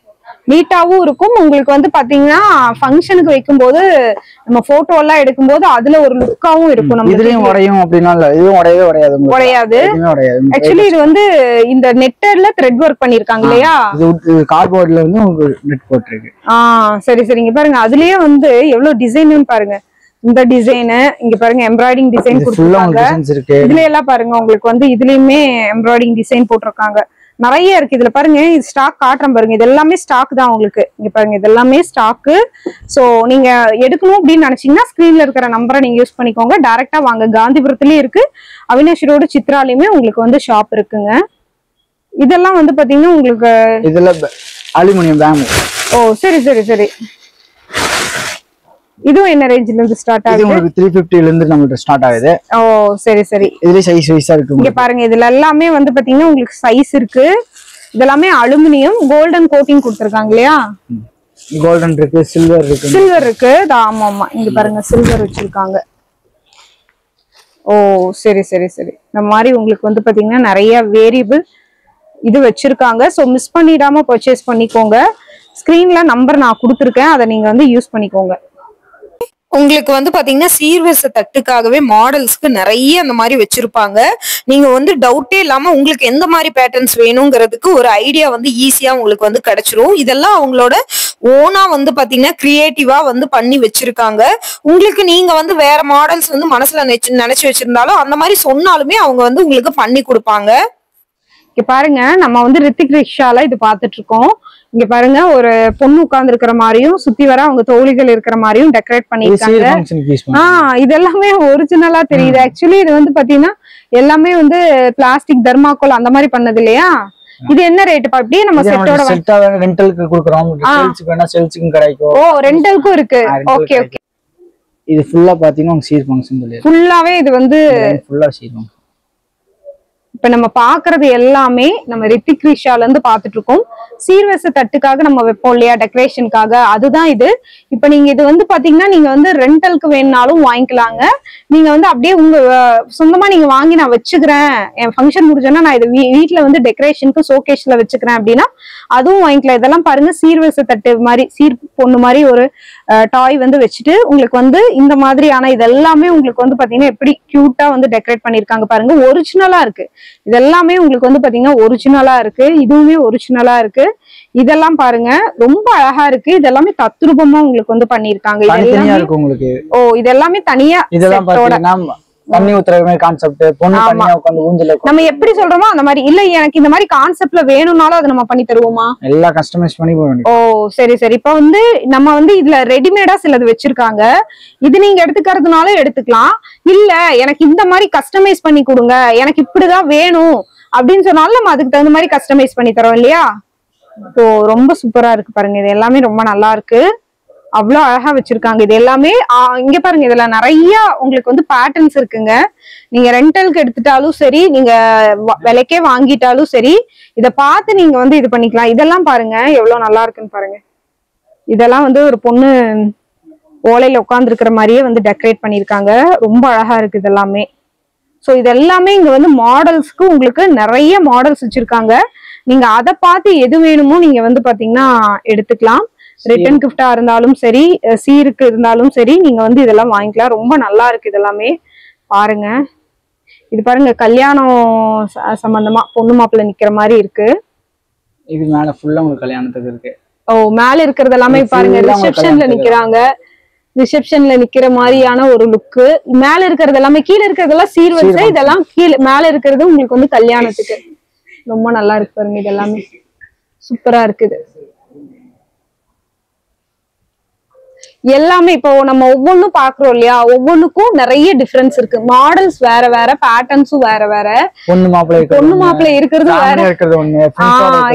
நீட்டாவும் இருக்கும். உங்களுக்கு வந்து பாத்தீங்கன்னா ஃபங்க்ஷனுக்கு வைக்கும்போது நம்ம போட்டோ எல்லாம் எடுக்கும்போது அதுல ஒரு லுக்காவும் இருக்கும். நம்ம இதுலயும் உடையும் அப்படின்னா இல்ல, இதுவும் உடையாது. ஆக்சுவலி இது வந்து இந்த நெட்டர்ல த்ரெட் ஒர்க் பண்ணிருக்காங்க இல்லையா? இது கார்ட்போர்ட்ல வந்து உங்களுக்கு நெட் போட்டுருக்கு. சரி சரி, இங்க பாருங்க அதுலயே வந்து எவ்வளவு டிசைன் பாருங்க. இந்த டிசைன் இங்க பாருங்க, எம்ப்ராய்டிங் டிசைன் கொடுத்திருக்காங்க. இதுல எல்லாம் பாருங்க உங்களுக்கு வந்து இதுலயுமே எம்ப்ராய்டிங் டிசைன் போட்டிருக்காங்க. நிறைய இருக்கு. இதுல பாருங்க இது ஸ்டாக் காட்டுறேன் பாருங்க. இது எல்லாமே ஸ்டாக் தான் உங்களுக்கு. இங்க பாருங்க இது எல்லாமே ஸ்டாக்கு. சோ நீங்க எடுக்கணும் அப்படின்னு நினைச்சீங்கன்னா ஸ்கிரீன்ல இருக்கிற நம்பரை நீங்க யூஸ் பண்ணிக்கோங்க. டைரக்டா வாங்க. காந்திபுரத்துலயும் இருக்கு, அவினாஷ் ரோடு சித்ராலையுமே உங்களுக்கு வந்து ஷாப் இருக்குங்க. இதெல்லாம் வந்து பாத்தீங்கன்னா உங்களுக்கு இதுல அலுமினியம் பேம்பு. ஓ சரி சரி சரி, இதுவும் என்ன ரேஞ்சில இருந்து ஸ்டார்ட் ஆகுது? உங்களுக்கு 350 ல இருந்து நம்மள்ட்ட ஸ்டார்ட் ஆகுது. ஓ சரி சரி, இதுல சைஸ் வைஸா இருக்கு. இங்க பாருங்க இதுல எல்லாமே வந்து பாத்தீங்கன்னா உங்களுக்கு சைஸ் இருக்கு. இதெல்லாமே அலுமினியம் கோல்டன் கோட்டிங் கொடுத்திருக்காங்க இல்லையா? கோல்டன் இருக்கு, சில்வர் இருக்கு. சில்வர் இருக்கு, ஆமா ஆமா, இங்க பாருங்க சில்வர் வச்சிருக்காங்க. ஓ சரி சரி சரி, இந்த மாதிரி உங்களுக்கு வந்து பாத்தீங்கன்னா நிறைய வேரியபிள் இது வச்சிருக்காங்க. சோ மிஸ் பண்ணிடாம பர்ச்சேஸ் பண்ணிக்கோங்க. ஸ்கிரீன்ல நம்பர் நான் கொடுத்துருக்கேன், அதை நீங்க வந்து யூஸ் பண்ணிக்கோங்க. உங்களுக்கு வந்து பாத்தீங்கன்னா சீர்வரிசை தட்டுக்காகவே மாடல்ஸ்க்கு நிறைய அந்த மாதிரி வச்சிருப்பாங்க. நீங்க வந்து டவுட்டே இல்லாம உங்களுக்கு எந்த மாதிரி பேட்டர்ன்ஸ் வேணுங்கிறதுக்கு ஒரு ஐடியா வந்து ஈஸியா உங்களுக்கு வந்து கிடைச்சிரும். இதெல்லாம் அவங்களோட ஓனா வந்து பாத்தீங்கன்னா கிரியேட்டிவா வந்து பண்ணி வச்சிருக்காங்க. உங்களுக்கு நீங்க வந்து வேற மாடல்ஸ் வந்து மனசுல நினைச்சு வச்சிருந்தாலும் அந்த மாதிரி சொன்னாலுமே அவங்க வந்து உங்களுக்கு பண்ணி கொடுப்பாங்க. இங்க பாருங்க நம்ம வந்து ரித்திக் ரிக்ஷால இது பாத்துட்டு இருக்கோம். இங்க பாருங்க ஒரு பொண்ணு உட்கார்ந்து இருக்கிற மாதிரியும் சுத்தி வர அவங்க தோழிகள் இருக்கிற மாதிரியும் டெக்கரேட் பண்ணிருக்காங்க. இது எல்லாமே ஒரிஜினலா தெரியுது. ஆக்சுவலி இது வந்து பாத்தீங்கன்னா எல்லாமே வந்து பிளாஸ்டிக் தர்மாக்கோல் அந்த மாதிரி பண்ணது இல்லையா? இது என்ன ரேட் பா? அப்படியே நம்ம செட்டோட ரெண்டலுக்கு கொடுக்குறோம். சேல்ஸ்க்கு வேணா சேல்ஸ்க்கும் கிடைக்கும். ஓ ரெண்டலுக்கும் இருக்கு. ஓகே ஓகே, இது ஃபுல்லா பாத்தீங்கன்னா சீர் ஃபங்க்ஷன் சொல்லி ஃபுல்லாவே இது வந்து ஃபுல்லா சீர். இப்ப நம்ம பாக்குறது எல்லாமே நம்ம ரித்திக் ரிஷால இருந்து பாத்துட்டு இருக்கோம். சீர்வரிசை தட்டுக்காக நம்ம வைப்போம் இல்லையா, டெக்கரேஷனுக்காக, அதுதான் இது. இப்ப நீங்க இது வந்து பாத்தீங்கன்னா நீங்க வந்து ரெண்டலுக்கு வேணும்னாலும் வாங்கிக்கலாங்க. நீங்க வந்து அப்படியே உங்க சொந்தமா நீங்க வாங்கி நான் வச்சுக்கிறேன், என் ஃபங்க்ஷன் முடிஞ்சோன்னா நான் இது வீட்டுல வந்து டெக்கரேஷனுக்கு ஷோகேஸ்ல வச்சுக்கிறேன் அப்படின்னா அதுவும் வாங்கிக்கலாம். இதெல்லாம் பாருங்க, சீர்வரிசை தட்டு மாதிரி சீர் பொண்ணு மாதிரி ஒரு டாய் வந்து வச்சுட்டு உங்களுக்கு வந்து இந்த மாதிரியான இதெல்லாமே உங்களுக்கு வந்து பாத்தீங்கன்னா எப்படி கியூட்டா வந்து டெக்கரேட் பண்ணிருக்காங்க பாருங்க. ஒரிஜினலா இருக்கு இதெல்லாமே உங்களுக்கு வந்து பாத்தீங்கன்னா ஒரிஜினலா இருக்கு. இதுவுமே ஒரிஜினலா இருக்கு. இதெல்லாம் பாருங்க ரொம்ப அழகா இருக்கு. இதெல்லாமே தத்ரூபமா உங்களுக்கு வந்து பண்ணிருக்காங்க. இதெல்லாமே தனியா தண்ணி ஊத்துற மாதிரி கான்செப்ட், பொண்ணு தனியா உட்கார்ந்து ஊஞ்சல்ல நம்ம எப்படி சொல்றோமோ அந்த மாதிரி இல்ல. எனக்கு இந்த மாதிரி கான்செப்ட்ல வேணும்னாலும் அதை நம்ம பண்ணி தருவோமா? எல்லாம் கஸ்டமைஸ் பண்ணி போடுவோம். ஓ சரி சரி. இப்ப வந்து நம்ம வந்து இதுல ரெடிமேடா சிலது வச்சிருக்காங்க. இது நீங்க எடுத்துக்கிறதுனாலும் எடுத்துக்கலாம். இல்ல எனக்கு இந்த மாதிரி கஸ்டமைஸ் பண்ணி கொடுங்க, எனக்கு இப்படிதான் வேணும் அப்படின்னு சொன்னாலும் நம்ம அதுக்கு தகுந்த மாதிரி கஸ்டமைஸ் பண்ணி தரோம் இல்லையா. ஸோ ரொம்ப சூப்பரா இருக்கு பாருங்க. இது எல்லாமே ரொம்ப நல்லா இருக்கு. அவ்வளவு அழகா வச்சிருக்காங்க. இது எல்லாமே இங்க பாருங்க, இதுல நிறைய உங்களுக்கு வந்து பேட்டர்ன்ஸ் இருக்குங்க. நீங்க ரெண்டலுக்கு எடுத்துட்டாலும் சரி, நீங்க விலைக்கே வாங்கிட்டாலும் சரி, இத பார்த்து நீங்க வந்து இது பண்ணிக்கலாம். இதெல்லாம் பாருங்க எவ்வளவு நல்லா இருக்குன்னு பாருங்க. இதெல்லாம் வந்து ஒரு பொண்ணு ஓலையில உட்கார்ந்து இருக்கிற மாதிரியே வந்து டெக்கரேட் பண்ணிருக்காங்க. ரொம்ப அழகா இருக்கு இதெல்லாமே. ஸோ இதெல்லாமே இங்க வந்து மாடல்ஸ்க்கு உங்களுக்கு நிறைய மாடல்ஸ் வச்சிருக்காங்க. நீங்க அதை பார்த்து எது வேணுமோ நீங்க வந்து பாத்தீங்கன்னா எடுத்துக்கலாம். ரிட்டர்ன் கிஃப்டா இருந்தாலும் சரி, சீருக்கு இருந்தாலும் சரி, நீங்க வந்து இதெல்லாம் வாங்கிக்கலாம். ரொம்ப நல்லா இருக்கு இதெல்லாமே பாருங்க. இது பாருங்க, கல்யாணம் சம்பந்தமா பொண்ணு மாப்பிள்ளை நிக்கிற மாதிரி இருக்கு. இது மேல ஃபுல்லா உங்களுக்கு கல்யாணத்துக்கு இருக்கு. ஓ மேல இருக்கிறது எல்லாமே பாருங்க, ரிசப்ஷன்ல நிக்கிறாங்க. ரிசப்ஷன்ல நிக்கிற மாதிரியான ஒரு லுக்கு. மேல இருக்கிறது எல்லாமே, கீழே இருக்கிறதெல்லாம் சீர்வரிசை, இதெல்லாம் கீழே மேல இருக்கிறது உங்களுக்கு வந்து கல்யாணத்துக்கு. ரொம்ப நல்லா இருக்கு பாருங்க. இது எல்லாமே சூப்பரா இருக்குது. எல்லாமே இப்போ நம்ம ஒவ்வொன்னும் பாக்குறோம் இல்லையா, ஒவ்வொன்னுக்கும் நிறைய டிஃபரன்ஸ் இருக்கு. மாடல்ஸ் வேற வேற, பேட்டர்ன்ஸும் வேற வேற. பொண்ணு மாப்பிள்ளை இருக்கிறது வேற.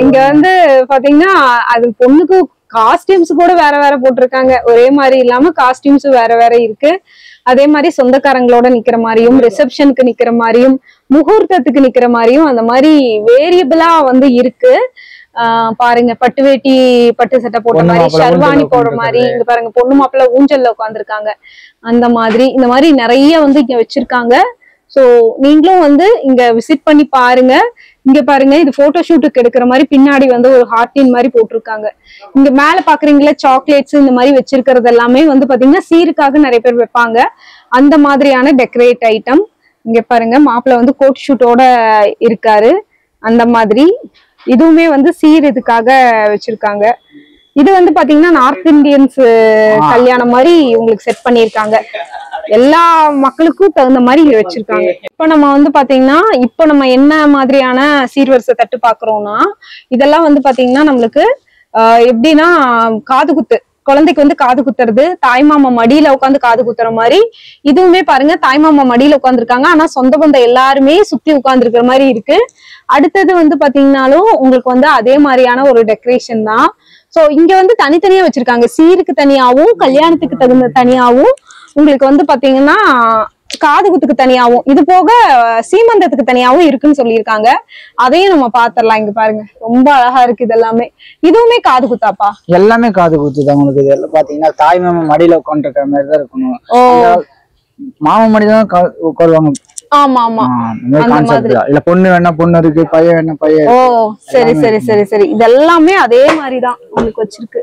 இங்க வந்து பாத்தீங்கன்னா அது பொண்ணுக்கு காஸ்டியூம்ஸ் கூட வேற வேற போட்டிருக்காங்க. ஒரே மாதிரி இல்லாம காஸ்டியூம்ஸும் வேற வேற இருக்கு. அதே மாதிரி சொந்தக்காரங்களோட நிக்கிற மாதிரியும், ரிசப்ஷனுக்கு நிக்கிற மாதிரியும், முகூர்த்தத்துக்கு நிக்கிற மாதிரியும், அந்த மாதிரி வேரியபிளா வந்து இருக்கு. பாருங்க, பட்டு வேட்டி பட்டு சட்டை போட்ட மாதிரி, ஷர்வானி போடுற மாதிரி. இங்க பாருங்க, பொண்ணு மாப்பிள்ளை ஊஞ்சல்ல உட்காந்துருக்காங்க. அந்த மாதிரி இந்த மாதிரி நிறைய வந்து இங்க வச்சிருக்காங்க. சோ நீங்களும் வந்து இங்க விசிட் பண்ணி பாருங்க. இங்க பாருங்க, இது போட்டோ ஷூட்டுக்கு எடுக்கிற மாதிரி பின்னாடி வந்து ஒரு ஹார்டின் மாதிரி போட்டிருக்காங்க. இங்க மேல பாக்குறீங்களா, சாக்லேட்ஸ் இந்த மாதிரி வச்சிருக்கிறது எல்லாமே வந்து பாத்தீங்கன்னா சீருக்காக நிறைய பேர் வைப்பாங்க. அந்த மாதிரியான டெக்கரேட் ஐட்டம். இங்க பாருங்க, மாப்பிள்ளை வந்து கோட் ஷூட்டோட இருக்காரு. அந்த மாதிரி இதுவுமே வந்து சீர் இதுக்காக வச்சிருக்காங்க. இது வந்து பாத்தீங்கன்னா நார்த் இந்தியன்ஸ் கல்யாணம் மாதிரி உங்களுக்கு செட் பண்ணிருக்காங்க. எல்லா மக்களுக்கும் தகுந்த மாதிரி இங்க வச்சிருக்காங்க. இப்ப நம்ம வந்து பாத்தீங்கன்னா இப்ப நம்ம என்ன மாதிரியான சீர்வரிசை தட்டு பாக்குறோம்னா, இதெல்லாம் வந்து பாத்தீங்கன்னா நம்மளுக்கு எப்படின்னா காது குத்து, குழந்தைக்கு வந்து காது குத்துறது, தாய்மாமா மடியில உட்காந்து காது குத்துற மாதிரி. இதுவுமே பாருங்க, தாய்மாமா மடியில உட்காந்துருக்காங்க, ஆனா சொந்த பந்தம் எல்லாருமே சுத்தி உட்கார்ந்து இருக்கிற மாதிரி இருக்கு. அடுத்தது வந்து பாத்தீங்கன்னாலும் உங்களுக்கு வந்து அதே மாதிரியான ஒரு டெக்கரேஷன் தான். சோ இங்க வந்து தனித்தனியா வச்சிருக்காங்க. சீருக்கு தனியாவும், கல்யாணத்துக்கு தகுந்த தனியாவும், உங்களுக்கு வந்து பாத்தீங்கன்னா காது குத்துக்கு தனியாவும், இது போக சீமந்தத்துக்கு தனியாவும் இருக்குன்னு சொல்லியிருக்காங்க. அதையும் நம்ம பாத்திரலாம். இங்க பாருங்க, ரொம்ப அழகா இருக்கு. இது எல்லாமே இதுவுமே காது குத்தாப்பா? எல்லாமே காது குத்துதான் உங்களுக்கு. இதெல்லாம் பாத்தீங்கன்னா தாய் மாமா மடியில உட்காந்துருக்கிற மாதிரி தான் இருக்கணும். மாமா மடிதான் உட்காருவாங்க. ஆமா ஆமா, அந்த மாதிரி. இல்ல பொண்ணு வேணா பொண்ணு இருக்கு, பையன் வேணா பையன். ஓ சரி சரி சரி சரி. இதெல்லாமே அதே மாதிரிதான் உங்களுக்கு வச்சிருக்கு.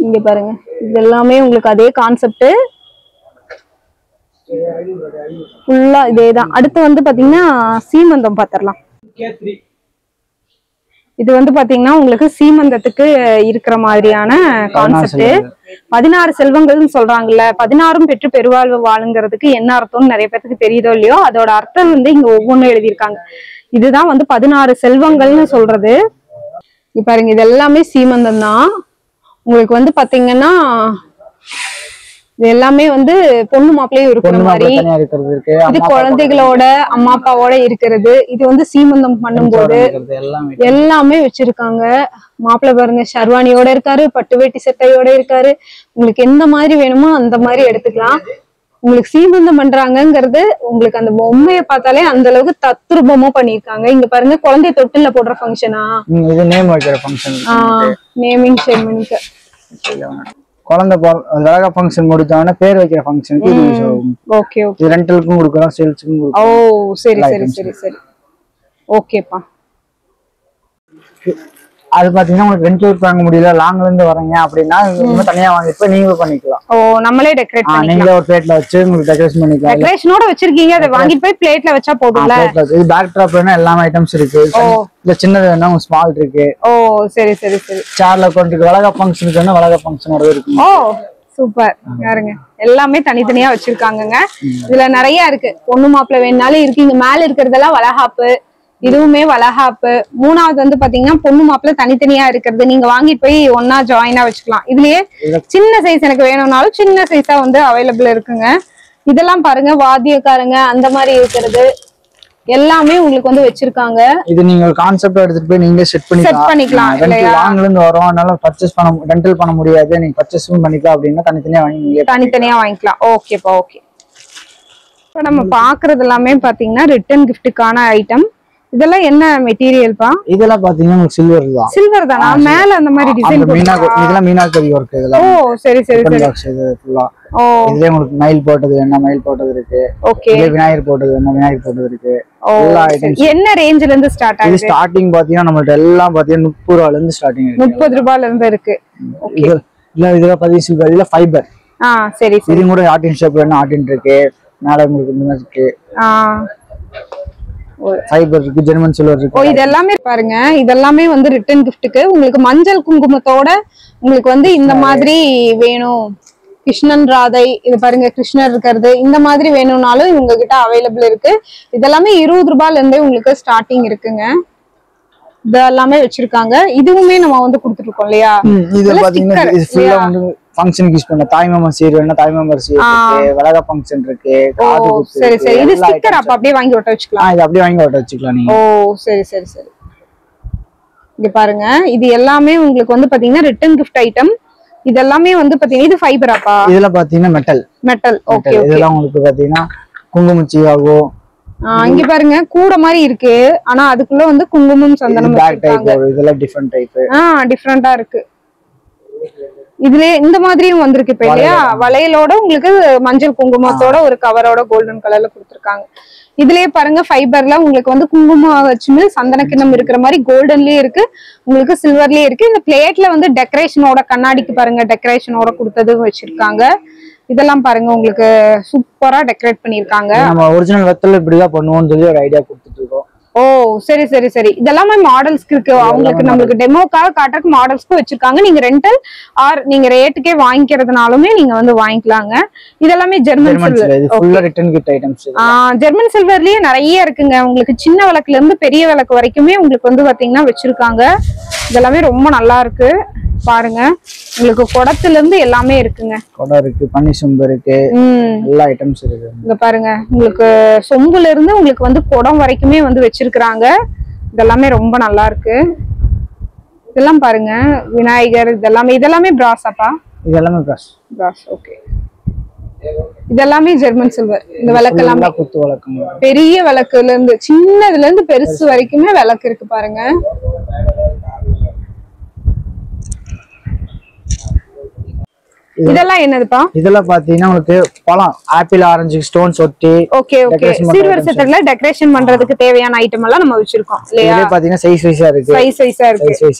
இங்க பாருங்க, இது எல்லாமே உங்களுக்கு அதே கான்செப்ட், ஃபுல்லா இதேதான். அடுத்து வந்து பாத்தீங்கன்னா சீமந்தம் பாத்திரலாம். இது வந்து பாத்தீங்கன்னா உங்களுக்கு சீமந்தத்துக்கு இருக்கிற மாதிரியான கான்செப்ட். 16 செல்வங்கள்னு சொல்றாங்கல்ல, 16ம் பெற்று பெருவாழ்வு வாழுங்கிறதுக்கு என்ன அர்த்தம்னு நிறைய பேருக்கு தெரியுதோ இல்லையோ, அதோட அர்த்தம் வந்து இங்க ஒவ்வொன்றும் எழுதியிருக்காங்க. இதுதான் வந்து 16 செல்வங்கள்னு சொல்றது. இப்ப பாருங்க, இது எல்லாமே சீமந்தம் தான். உங்களுக்கு வந்து பாத்தீங்கன்னா இது எல்லாமே வந்து பொண்ணு மாப்பிள்ளையும் இருக்கிற மாதிரி, இது குழந்தைகளோட அம்மா அப்பாவோட இருக்கிறது. இது வந்து சீமந்தம் பண்ணும்போது எல்லாமே வச்சிருக்காங்க. மாப்பிள்ளை பாருங்க, ஷர்வானியோட இருக்காரு, பட்டு வேட்டி சட்டையோட இருக்காரு. உங்களுக்கு எந்த மாதிரி வேணுமோ அந்த மாதிரி எடுத்துக்கலாம். உங்களுக்கு சீமந்தம் பண்றாங்கங்கிறது உங்களுக்கு அந்த பொம்மையை பார்த்தாலே அந்த அளவுக்கு தத்ரூபமா பண்ணிருக்காங்க. இங்க பாருங்க குழந்தை தொட்டில்ல போடுற ஃபங்க்ஷனா, இது நேம் வைக்கிற ஃபங்க்ஷன், நேமிங் செரிமனிக்கு. குழந்தை அழகா ஃபங்க்ஷன் முடிச்சவன பேர் வைக்கிற ஃபங்க்ஷனுக்கு இது யூஸ் ஆகும். Okay okay. ரெண்டலுக்கும் கொடுக்கலாம், சேல்ஸ்க்கும் கொடுக்கலாம். ஓ சரி சரி சரி சரி. ஓகேப்பா. அது பாத்தீங்கன்னா உங்களுக்கு ரெண்ட் வாங்க முடியல, லாங்ல இருந்து வரீங்க அப்படின்னா இன்னும் தனியா வாங்கிட்டு போய் நீங்களே பண்ணிக்கலாம். ஓ நம்மளே டெக்கரேட் பண்ணிக்கலாம். நீங்களே ஒரு பிளேட்ல வச்சு உங்களுக்கு டெக்கரேஷன் பண்ணிக்கலாம். டெக்கரேஷனோட வச்சிருக்கீங்க, அதை வாங்கிட்டு போய் பிளேட்ல வச்சா போதும்ல. இது பேக் ட்ராப் வேணா எல்லா ஐட்டம்ஸ் இருக்கு. இல்ல சின்னது வேணா ஸ்மால் இருக்கு. ஓ சரி சரி சரி. சேர்ல கொண்டு வளகா ஃபங்க்ஷனுக்கு வேணா வளகா ஃபங்க்ஷனோட இருக்கு. ஓ சூப்பர். பாருங்க எல்லாமே தனித்தனியா வச்சிருக்காங்கங்க. இதுல நிறைய இருக்கு. பொண்ணு மாப்பிள்ளை வேணாலும் இருக்கு. இங்க மேல இருக்கிறதெல்லாம் வளகாப்பு, இதுவுமே வளகாப்பு. மூணாவது வந்து பாத்தீங்கன்னா பொண்ணு மாப்பிள்ள தனித்தனியா இருக்கிறது, நீங்க வாங்கிட்டு போய் ஒன்னா ஜாயினா வச்சுக்கலாம். இதுலயே சின்ன சைஸ் எனக்கு வேணும்னாலும் சின்ன சைஸா வந்து அவைலபிள் இருக்குங்க. இதெல்லாம் பாருங்க வாத்தியக்காரங்க அந்த மாதிரி இருக்கிறது எல்லாமே உங்களுக்கு வந்து வச்சிருக்காங்க. இது நீங்க ஒரு கான்செப்ட் எடுத்துட்டு போய் நீங்களே செட் பண்ணிக்கலாம். லாங்ல இருந்து வரோம், அதனால பர்ச்சேஸ் பண்ண ரெண்டல் பண்ண முடியாது, நீங்க பர்ச்சேஸும் பண்ணிக்கலாம் அப்படின்னா தனித்தனியா வாங்கிக்கலாம். ஓகேப்பா ஓகே. இப்ப நம்ம பாக்குறது எல்லாமே பாத்தீங்கன்னா ரிட்டர்ன் கிஃப்ட்டுக்கான ஐட்டம். இதெல்லாம் என்ன மெட்டீரியல்பா? இதெல்லாம் பாத்தீங்கன்னா உங்களுக்கு சில்வர் தான். சில்வர் தானா? மேல அந்த மாதிரி டிசைன் இதெல்லாம் மீனாக்கரி வர்க் இதெல்லாம். ஓ சரி சரி சரி. இது ஃபுல்லா ஓ இதுல உங்களுக்கு மயில் போட்டது என்ன மயில் போட்டது இருக்கு. ஓகே. இதுல விநாயகர் போட்டது என்ன விநாயகர் போட்டது இருக்கு. எல்லா ஐட்டம்ஸ். என்ன ரேஞ்சில இருந்து ஸ்டார்ட் ஆகுது? இது ஸ்டார்டிங் பாத்தீங்கன்னா நம்மள்ட்ட எல்லாம் பாத்தீங்கன்னா 30 ரூபாயில இருந்து ஸ்டார்டிங் இருக்கு. 30 ரூபாயில இருந்து இருக்கு. ஓகே. இதுல பாத்தீங்கன்னா சில்வர், இதுல ஃபைபர். சரி சரி. இது கூட ஆர்டின் ஷேப் வேணா ஆர்டின் இருக்கு. மேல உங்களுக்கு இந்த மாதிரி இருக்கு. ஃபைபர் இருக்கு, ஜெர்மன் சில்வர் இருக்கு. ஓ இது எல்லாமே பாருங்க, இதெல்லாமே வந்து ரிட்டர்ன் கிஃப்ட்டுக்கு. உங்களுக்கு மஞ்சள் குங்குமத்தோட உங்களுக்கு வந்து இந்த மாதிரி வேணும், கிருஷ்ணன் ராதை இது பாருங்க கிருஷ்ணர் இருக்கிறது இந்த மாதிரி வேணும்னாலும் இவங்க கிட்ட அவைலபிள் இருக்கு. இதெல்லாமே 20 ரூபாயில இருந்தே உங்களுக்கு ஸ்டார்டிங் இருக்குங்க. இதெல்லாமே வச்சிருக்காங்க. இதுவுமே நம்ம வந்து கொடுத்துட்டு இருக்கோம் இல்லையா? இது பாத்தீங்கன்னா இது ஃபுல்லா வந்து ஃபங்க்ஷனுக்கு யூஸ் பண்ண தாய் மாமா சீர் வேணா தாய் மாமா சீர் இருக்கு, வளகா ஃபங்க்ஷன் இருக்கு, காது குத்து. சரி சரி. இது ஸ்டிக்கர் அப்ப அப்படியே வாங்கி ஒட்ட வச்சுக்கலாம். இது அப்படியே வாங்கி ஒட்ட வச்சுக்கலாம் நீங்க. ஓ சரி சரி சரி. இங்க பாருங்க இது எல்லாமே உங்களுக்கு வந்து பாத்தீங்கன்னா ரிட்டர்ன் கிஃப்ட் ஐட்டம். இது எல்லாமே வந்து பாத்தீங்கன்னா இது ஃபைபராப்பா? இதெல்லாம் பாத்தீங்கன்னா மெட்டல். மெட்டல். Okay okay. இதெல்லாம் உங்களுக்கு பாத்தீங்கன்னா குங்குமச்சி ஆகும். இங்க பாருங்க கூட மாதிரி இருக்கு, ஆனா அதுக்குள்ள வந்து குங்குமம் சந்தனம் வச்சிருக்காங்க. இதெல்லாம் டிஃபரண்ட் டைப். டிஃபரண்டா இருக்கு. இதுல இந்த மாதிரியும் வந்திருக்கு இப்ப இல்லையா? வளையலோட உங்களுக்கு மஞ்சள் குங்குமத்தோட ஒரு கவரோட கோல்டன் கலர்ல கொடுத்திருக்காங்க. இதுலயே பாருங்க ஃபைபர்ல உங்களுக்கு வந்து குங்குமம் வச்சுன்னு சந்தன கிண்ணம் இருக்கிற மாதிரி கோல்டன்லயே இருக்கு, உங்களுக்கு சில்வர்லயே இருக்கு. இந்த பிளேட்ல வந்து டெக்கரேஷனோட கண்ணாடிக்கு பாருங்க டெக்கரேஷனோட கொடுத்ததும் வச்சிருக்காங்க. இதெல்லாம் பாருங்க உங்களுக்கு சூப்பரா டெக்கரேட் பண்ணிருக்காங்க. நம்ம ஒரிஜினல் வெத்தல இப்படிதான் பண்ணுவோம்னு சொல்லி ஒரு ஐடியா கொடுத்துட்டு இருக்கோம். ஓ சரி சரி சரி. இதெல்லாமே மாடல்ஸ்க்கு இருக்கு. அவங்களுக்கு நம்மளுக்கு டெமோக்காக காட்டுறதுக்கு மாடல்ஸ்க்கு வச்சிருக்காங்க. நீங்க ரெண்டல் ஆர் நீங்க ரேட்டுக்கே வாங்கிக்கிறதுனாலுமே நீங்க வந்து வாங்கிக்கலாங்க. இதெல்லாமே ஜெர்மன் சில்வர். இது ஃபுல்லா ரிட்டர்ன் கிஃப்ட் ஐட்டம்ஸ். ஜெர்மன் சில்வர்லயே நிறைய இருக்குங்க. உங்களுக்கு சின்ன விளக்குல இருந்து பெரிய விளக்கு வரைக்குமே உங்களுக்கு வந்து பாத்தீங்கன்னா வச்சிருக்காங்க. இதெல்லாமே ரொம்ப நல்லா இருக்கு பாருங்க. உங்களுக்கு குடத்துல இருந்து எல்லாமே இருக்குங்க. குடம் இருக்கு, பன்னி சொம்பு இருக்கு, எல்லா ஐட்டம்ஸ் இருக்கு. இங்க பாருங்க உங்களுக்கு சொம்புல இருந்து உங்களுக்கு வந்து குடம் வரைக்குமே வந்து வச்சிருக்காங்க. இதெல்லாமே ரொம்ப நல்லா இருக்கு. இதெல்லாம் பாருங்க விநாயகர் இதெல்லாமே பிராஸாப்பா? இதெல்லாமே பிராஸ். ஓகே. இதெல்லாமே ஜெர்மன் சில்வர். இந்த விளக்கு எல்லாமே குத்து விளக்கு, பெரிய விளக்குல இருந்து சின்னதுல இருந்து பெருசு வரைக்குமே விளக்கு இருக்கு பாருங்க. இதெல்லாம் என்னதுப்பா? இதெல்லாம் பாத்தீங்கன்னா உங்களுக்கு பழம் ஆப்பிள் ஆரஞ்சு ஸ்டோன்ஸ் ஒட்டி. Okay okay. சீர்வரிசை செட்ல டெக்கரேஷன் பண்றதுக்கு தேவையான ஐட்டம் எல்லாம் நம்ம வச்சிருக்கோம் இல்லையா? இதுல பாத்தீங்கன்னா சைஸ் வைஸா இருக்கு. சைஸ் வைஸா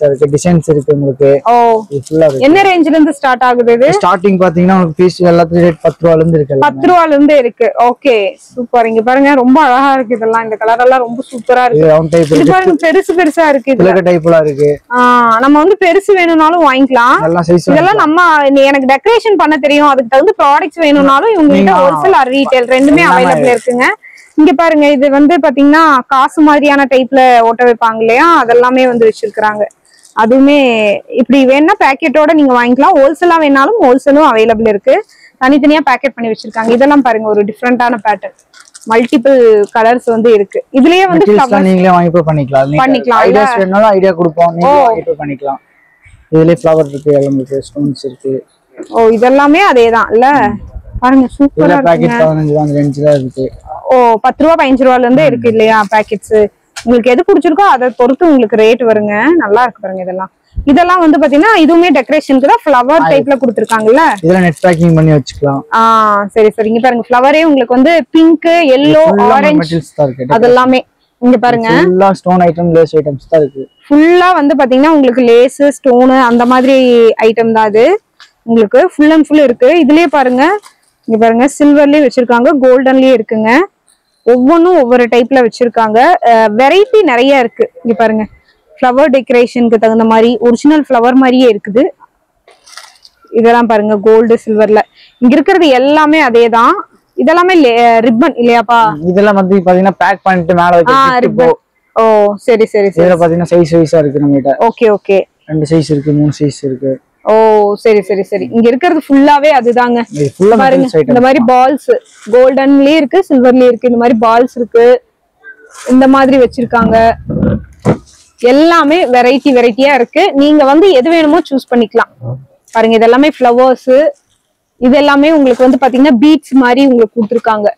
இருக்கு, டிசைன்ஸ் இருக்கு உங்களுக்கு. ஓ இது ஃபுல்லா இருக்கு. என்ன ரேஞ்சில இருந்து ஸ்டார்ட் ஆகுது இது? ஸ்டார்டிங் பாத்தீங்கன்னா உங்களுக்கு பீஸ் எல்லாத்துலயும் ரேட் 10 ரூபாயில இருந்து இருக்கு. 10 ரூபாயில இருந்து இருக்கு. Okay super. இங்க பாருங்க ரொம்ப அழகா இருக்கு. இதெல்லாம் இந்த கலர் எல்லாம் ரொம்ப சூப்பரா இருக்கு. ரவுண்ட் டைப் இது பாருங்க பெருசு பெருசா இருக்கு. இதுல டைப்ல இருக்கு. நம்ம வந்து பெருசு வேணும்னாலும் வாங்கிக்கலாம். இதெல்லாம் நம்ம எனக்கு டெக்கரேஷன் பண்ண தெரியும், அதுக்கு தகுந்த ப்ராடக்ட்ஸ் வேணும்னாலும் இவங்க கிட்ட ஹோல்சேல் ஆர் ரீட்டைல் ரெண்டுமே அவைலபிள் இருக்குங்க. இங்க பாருங்க இது வந்து பாத்தீங்கன்னா காசு மாதிரியான டைப்ல ஓட்ட வைப்பாங்க இல்லையா? அதெல்லாமே வந்து வச்சிருக்காங்க. அதுவுமே இப்படி வேணா பேக்கெட்டோட நீங்க வாங்கிக்கலாம். ஹோல்சேலா வேணாலும் ஹோல்சேலும் அவைலபிள் இருக்கு. தனித்தனியா பேக்கெட் பண்ணி வச்சிருக்காங்க. இதெல்லாம் பாருங்க ஒரு டிஃபரெண்டான பேட்டர்ன், மல்டிபிள் கலர்ஸ் வந்து இருக்கு. இதுலயே வந்து நீங்களே வாங்கி போய் பண்ணிக்கலாம். ஐடியாஸ் வேணும்னாலும் ஐடியா கொடுப்போம், நீங்க வாங்கி போய் பண்ணிக்கலாம். இதுலயே ஃப்ளவர் இருக்கு, எல்லாம் ஸ்டோன்ஸ் இருக்கு. ஓ இதெல்லாமே அதேதான் இல்ல? பாருங்க சூப்பரா இருக்கு. 15 ரூபாய் ரேஞ்சில இருக்கு. ஓ 10 ரூபாய் 15 ரூபாயில இருந்தே இருக்கு இல்லையா பாக்கெட்ஸ். உங்களுக்கு எது பிடிச்சிருக்கோ அதை பொறுத்து உங்களுக்கு ரேட் வருங்க. நல்லா இருக்கு பாருங்க. இதெல்லாம் வந்து பாத்தீங்கன்னா இதுவுமே டெக்கரேஷனுக்கு தான் ஃப்ளவர் டைப்ல கொடுத்திருக்காங்கல்ல. இதெல்லாம் நெட் பேக்கிங் பண்ணி வச்சுக்கலாம். சரி சரி. இங்க பாருங்க ஃப்ளவரே உங்களுக்கு வந்து பிங்க், yellow, ஆரஞ்சு அதெல்லாமே இங்க பாருங்க. ஃபுல்லா ஸ்டோன் ஐட்டம், லேஸ் ஐட்டம்ஸ் தான் இருக்கு. ஃபுல்லா வந்து பாத்தீங்கன்னா உங்களுக்கு லேஸ், ஸ்டோன் அந்த மாதிரி ஐட்டம் தான் அது. உங்களுக்கு ஃபுல் அண்ட் ஃபுல் இருக்கு. இதுலயே பாருங்க, இங்க பாருங்க சில்வர்லயே வச்சிருக்காங்க, கோல்டன்லயே இருக்குங்க. ஒவ்வொன்றும் ஒவ்வொரு டைப்ல வச்சிருக்காங்க. வெரைட்டி நிறைய இருக்கு. இங்க பாருங்க ஃப்ளவர் டெக்கரேஷனுக்கு தகுந்த மாதிரி ஒரிஜினல் ஃப்ளவர் மாதிரியே இருக்குது. இதெல்லாம் பாருங்க கோல்டு சில்வர்ல. இங்க இருக்கிறது எல்லாமே அதேதான். இதெல்லாமே ரிப்பன் இல்லையாப்பா? இதெல்லாம் வந்து பாத்தீங்கன்னா பேக் பண்ணிட்டு மேல வைக்க. ஓ சரி சரி சரி. இதுல பாத்தீங்கன்னா சைஸ் வைஸா இருக்கு நம்ம கிட்ட. Okay okay. 2 சைஸ் இருக்கு, 3 சைஸ் இருக்கு. ஓ சரி சரி சரி. இங்க இருக்கிறது ஃபுல்லாவே அதுதாங்க. பாருங்க இந்த மாதிரி பால்ஸ் கோல்டன்லயே இருக்கு, சில்வர்லயே இருக்கு. இந்த மாதிரி பால்ஸ் இருக்கு. இந்த மாதிரி வச்சிருக்காங்க. எல்லாமே வெரைட்டி வெரைட்டியா இருக்கு. நீங்க வந்து எது வேணுமோ சூஸ் பண்ணிக்கலாம். பாருங்க இதெல்லாமே ஃப்ளவர்ஸ். இது எல்லாமே உங்களுக்கு வந்து பாத்தீங்கன்னா பீட்ஸ் மாதிரி உங்களுக்கு கொடுத்துருக்காங்க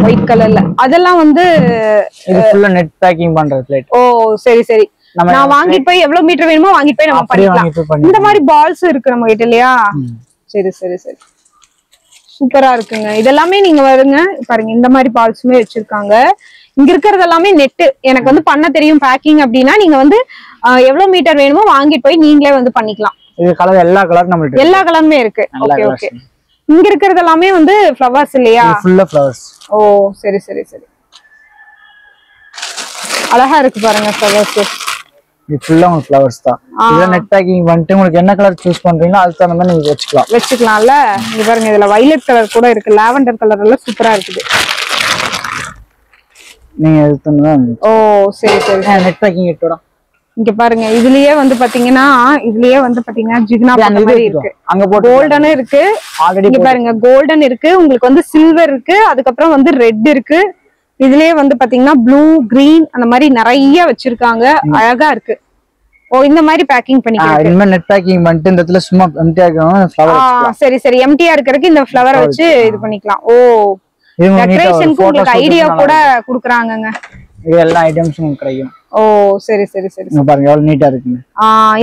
ஒயிட் கலர்ல. அதெல்லாம் வந்து இது ஃபுல்லா நெட் பேக்கிங் பண்ற பிளேட். ஓ சரி சரி. நான் வாங்கிட்டு போய் எவ்வளவு மீட்டர் வேணுமோ வாங்கிட்டு போய் நம்ம பண்ணிக்கலாம். இந்த மாதிரி பால்ஸ் இருக்கு நம்ம கிட்ட இல்லையா? சரி சரி சரி. சூப்பரா இருக்குங்க. இதெல்லாமே நீங்க வருங்க பாருங்க. இந்த மாதிரி பால்ஸுமே வச்சிருக்காங்க. இங்க இருக்கிறது எல்லாமே நெட். எனக்கு வந்து பண்ண தெரியும் பேக்கிங் அப்படின்னா நீங்க வந்து எவ்வளவு மீட்டர் வேணுமோ வாங்கிட்டு போய் நீங்களே வந்து பண்ணிக்கலாம். இது கலர் எல்லா கலர் நம்மளுக்கு எல்லா கலருமே இருக்கு. Okay okay. இங்க இருக்கிறது எல்லாமே வந்து ஃப்ளவர்ஸ் இல்லையா? ஃபுல்லா ஃப்ளவர்ஸ். ஓ சரி சரி சரி. அழகா இருக்கு பாருங்க ஃப்ளவர்ஸ். இது ஃபுல்லா உங்களுக்கு ஃப்ளவர்ஸ் தான். இதுல நெட் பேக்கிங் பண்ணிட்டு உங்களுக்கு என்ன கலர் சூஸ் பண்றீங்களோ அதுக்கு தகுந்த மாதிரி நீங்க வச்சுக்கலாம்ல. இங்க பாருங்க இதுல வயலட் கலர் கூட இருக்கு, லாவெண்டர் கலர் எல்லாம் சூப்பரா இருக்குது. நீங்க எடுத்துனா. ஓ சரி சரி. நெட் பேக்கிங் எடுடா. இங்க பாருங்க இதுலயே வந்து பாத்தீங்கன்னா ஜிகினா பண்ண மாதிரி இருக்கு. அங்க கோல்டன் இருக்கு. இங்க பாருங்க கோல்டன் இருக்கு, உங்களுக்கு வந்து சில்வர் இருக்கு, அதுக்கப்புறம் வந்து ரெட் இருக்கு. இதுலயே வந்து பாத்தீங்கன்னா ப்ளூ, கிரீன் அந்த மாதிரி நிறைய வச்சிருக்காங்க. அழகா இருக்கு. ஓ இந்த மாதிரி பேக்கிங் பண்ணிக்கலாம். இந்த மாதிரி நெட் பேக்கிங் பண்ணிட்டு இந்த இடத்துல சும்மா எம்டியா இருக்கணும் ஃப்ளவர் வச்சுக்கலாம். சரி சரி. எம்டியா இருக்கறதுக்கு இந்த ஃப்ளவரை வச்சு இது பண்ணிக்கலாம். ஓ டெக்கரேஷனுக்கு உங்களுக்கு ஐடியா கூட குடுக்குறாங்கங்க. இது எல்லா ஐட்டம்ஸும் கிடைக்கும். ஓ சரி சரி சரி. இங்க பாருங்க எவ்வளவு நீட்டா இருக்குங்க.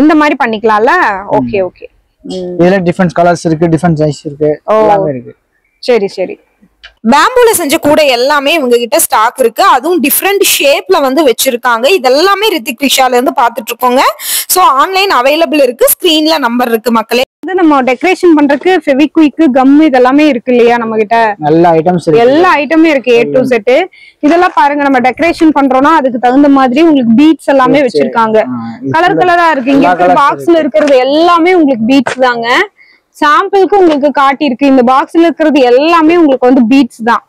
இந்த மாதிரி பண்ணிக்கலாம்ல. Okay okay. இதுல டிஃபரண்ட் கலர்ஸ் இருக்கு, டிஃபரண்ட் சைஸ் இருக்கு, எல்லாமே இருக்கு. சரி சரி. பேம்பூல செஞ்ச கூட எல்லாமே இவங்க கிட்ட ஸ்டாக் இருக்கு. அதுவும் டிஃப்ரெண்ட் ஷேப்ல வந்து வச்சிருக்காங்க. இதெல்லாமே ரித்திக் ரிஷால இருந்து பாத்துட்டு இருக்கோங்க. சோ ஆன்லைன் அவைலபிள் இருக்கு. ஸ்கிரீன்ல நம்பர் இருக்கு மக்களே. நம்ம டெக்கரேஷன் பண்றதுக்கு ஃபெவிக்விக், கம் இதெல்லாமே இருக்கு இல்லையா நம்ம கிட்ட? எல்லா ஐட்டம்ஸ் இருக்கு. எல்லா ஐட்டமே இருக்கு A to Z. இதெல்லாம் பாருங்க நம்ம டெக்கரேஷன் பண்றோம்னா அதுக்கு தகுந்த மாதிரி உங்களுக்கு பீட்ஸ் எல்லாமே வச்சிருக்காங்க. கலர் கலரா இருக்கு. இங்க இருக்கிற பாக்ஸ்ல இருக்கிறது எல்லாமே உங்களுக்கு பீட்ஸ் தாங்க. சாம்பிளுக்கு உங்களுக்கு காட்டி இருக்கு. இந்த பாக்ஸ்ல இருக்கிறது எல்லாமே உங்களுக்கு வந்து பீட்ஸ் தான்.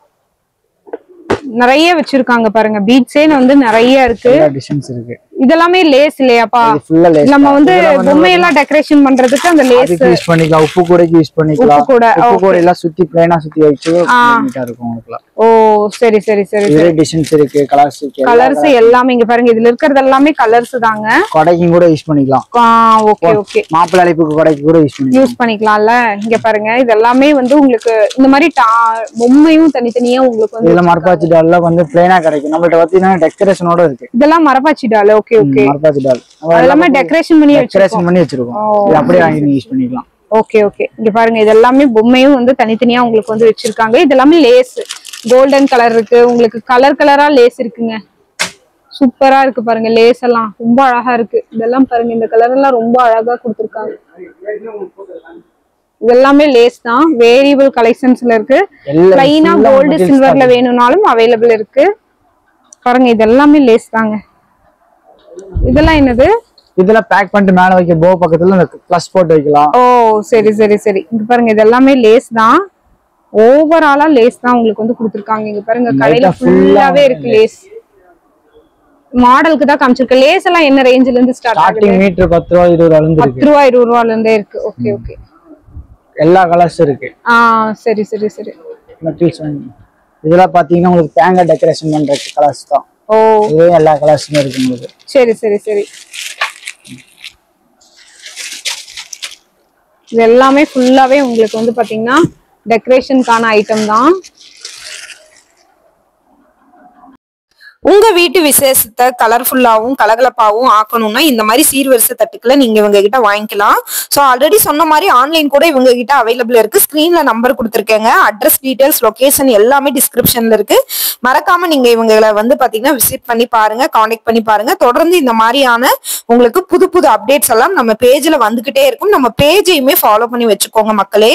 நிறைய வச்சிருக்காங்க பாருங்க. பீட்ஸே வந்து நிறைய இருக்கு. இதெல்லாமே லேஸ் இல்லையாப்பா? நம்ம வந்து பொம்மையெல்லாம் டெக்கரேஷன் பண்றதுக்கு அந்த லேஸ் யூஸ் பண்ணிக்கலாம். உப்பு கூடைக்கு யூஸ் பண்ணிக்கலாம். உப்பு கூட எல்லாம் சுத்தி பிளைனா சுத்தி வச்சு நீட்டா இருக்கும் உங்களுக்கு. ஓ சரி சரி சரி. இதுல டிசைன்ஸ் இருக்கு, கலர்ஸ் இருக்கு. கலர்ஸ் எல்லாமே இங்க பாருங்க. இதுல இருக்கிறது எல்லாமே கலர்ஸ் தாங்க. கொடைக்கு கூட யூஸ் பண்ணிக்கலாம். Okay okay. மாப்பிள்ளை அழைப்புக்கு கொடைக்கு கூட யூஸ் பண்ணிக்கலாம்ல. இங்க பாருங்க இது எல்லாமே வந்து உங்களுக்கு இந்த மாதிரி பொம்மையும் தனித்தனியா உங்களுக்கு வந்து இதுல மரப்பாச்சி டால்ல வந்து பிளைனா கிடைக்கும். நம்மள்ட்ட பாத்தீங்கன்னா டெக்கரேஷனோட இருக்கு. இதெல்லாம் மரப்பாச்சி டால். Okay okay. மரப்பாச்சி டால் எல்லாமே டெக்கரேஷன் பண்ணி வச்சிருக்கோம். இது அப்படியே வாங்கி நீங்க யூஸ் பண்ணிக்கலாம். Okay okay. இங்க பாருங்க இது எல்லாமே பொம்மையும் வந்து தனித்தனியா உங்களுக்கு வந்து வச்சிருக்காங்க. இது எல்லாமே லேஸ். கோல்டன் கலர் இருக்கு, உங்களுக்கு கலர் கலரா லேஸ் இருக்குங்க. சூப்பரா இருக்கு பாருங்க. லேஸ் எல்லாம் ரொம்ப அழகா இருக்கு. இதெல்லாம் பாருங்க இந்த கலர் எல்லாம் ரொம்ப அழகா கொடுத்திருக்காங்க. இதெல்லாமே லேஸ் தான். வேரியபிள் கலெக்ஷன்ஸ்ல இருக்கு. ப்ளைனா கோல்டு சில்வர்ல வேணும்னாலும் அவைலபிள் இருக்கு. பாருங்க இது எல்லாமே லேஸ் தாங்க. இதெல்லாம் என்னது? இதெல்லாம் பேக் பண்ணிட்டு மேல வைக்க போ பக்கத்துல அந்த ப்ளஸ் போட்டு வைக்கலாம். ஓ சரி சரி சரி. இங்க பாருங்க இது எல்லாமே லேஸ் தான். ஓவராலா லேஸ் தான் உங்களுக்கு வந்து கொடுத்திருக்காங்க. இங்க பாருங்க கடையில ஃபுல்லாவே இருக்கு லேஸ். மாடலுக்கு தான் காமிச்சிருக்கேன். லேஸ் எல்லாம் என்ன ரேஞ்சில இருந்து ஸ்டார்ட் ஆகுது? ஸ்டார்டிங் மீட்டர் 10 ரூபாய் 20 ரூபாயில இருந்து இருக்கு. 10 ரூபாய் 20 ரூபாயில இருந்தே இருக்கு. Okay okay. எல்லா கலர்ஸ் இருக்கு. சரி சரி சரி. இதெல்லாம் பாத்தீங்கன்னா உங்களுக்கு தேங்காய் டெக்கரேஷன் பண்ற கலர்ஸ் தான். ஓ இதே எல்லா கலர்ஸுமே இருக்கு உங்களுக்கு. சரி சரி சரி. இது எல்லாமே ஃபுல்லாவே உங்களுக்கு வந்து பாத்தீங்கன்னா டெக்கரேஷனுக்கான ஐட்டம் தான். உங்க வீட்டு விசேஷத்தை கலர்ஃபுல்லாவும் கலகலப்பாவும் ஆக்கணும்னா இந்த மாதிரி சீர்வரிசை தட்டுக்களை நீங்க இவங்க கிட்ட வாங்கிக்கலாம். ஸோ ஆல்ரெடி சொன்ன மாதிரி ஆன்லைன் கூட இவங்க கிட்ட அவைலபிள் இருக்கு. ஸ்கிரீன்ல நம்பர் கொடுத்துருக்கேங்க. அட்ரஸ் டீடைல்ஸ் லொகேஷன் எல்லாமே டிஸ்கிரிப்ஷன்ல இருக்கு. மறக்காம நீங்க இவங்களை வந்து பாத்தீங்கன்னா விசிட் பண்ணி பாருங்க, கான்டாக்ட் பண்ணி பாருங்க. தொடர்ந்து இந்த மாதிரியான உங்களுக்கு புது புது அப்டேட்ஸ் எல்லாம் நம்ம பேஜ்ல வந்துகிட்டே இருக்கும். நம்ம பேஜையுமே ஃபாலோ பண்ணி வச்சுக்கோங்க மக்களே.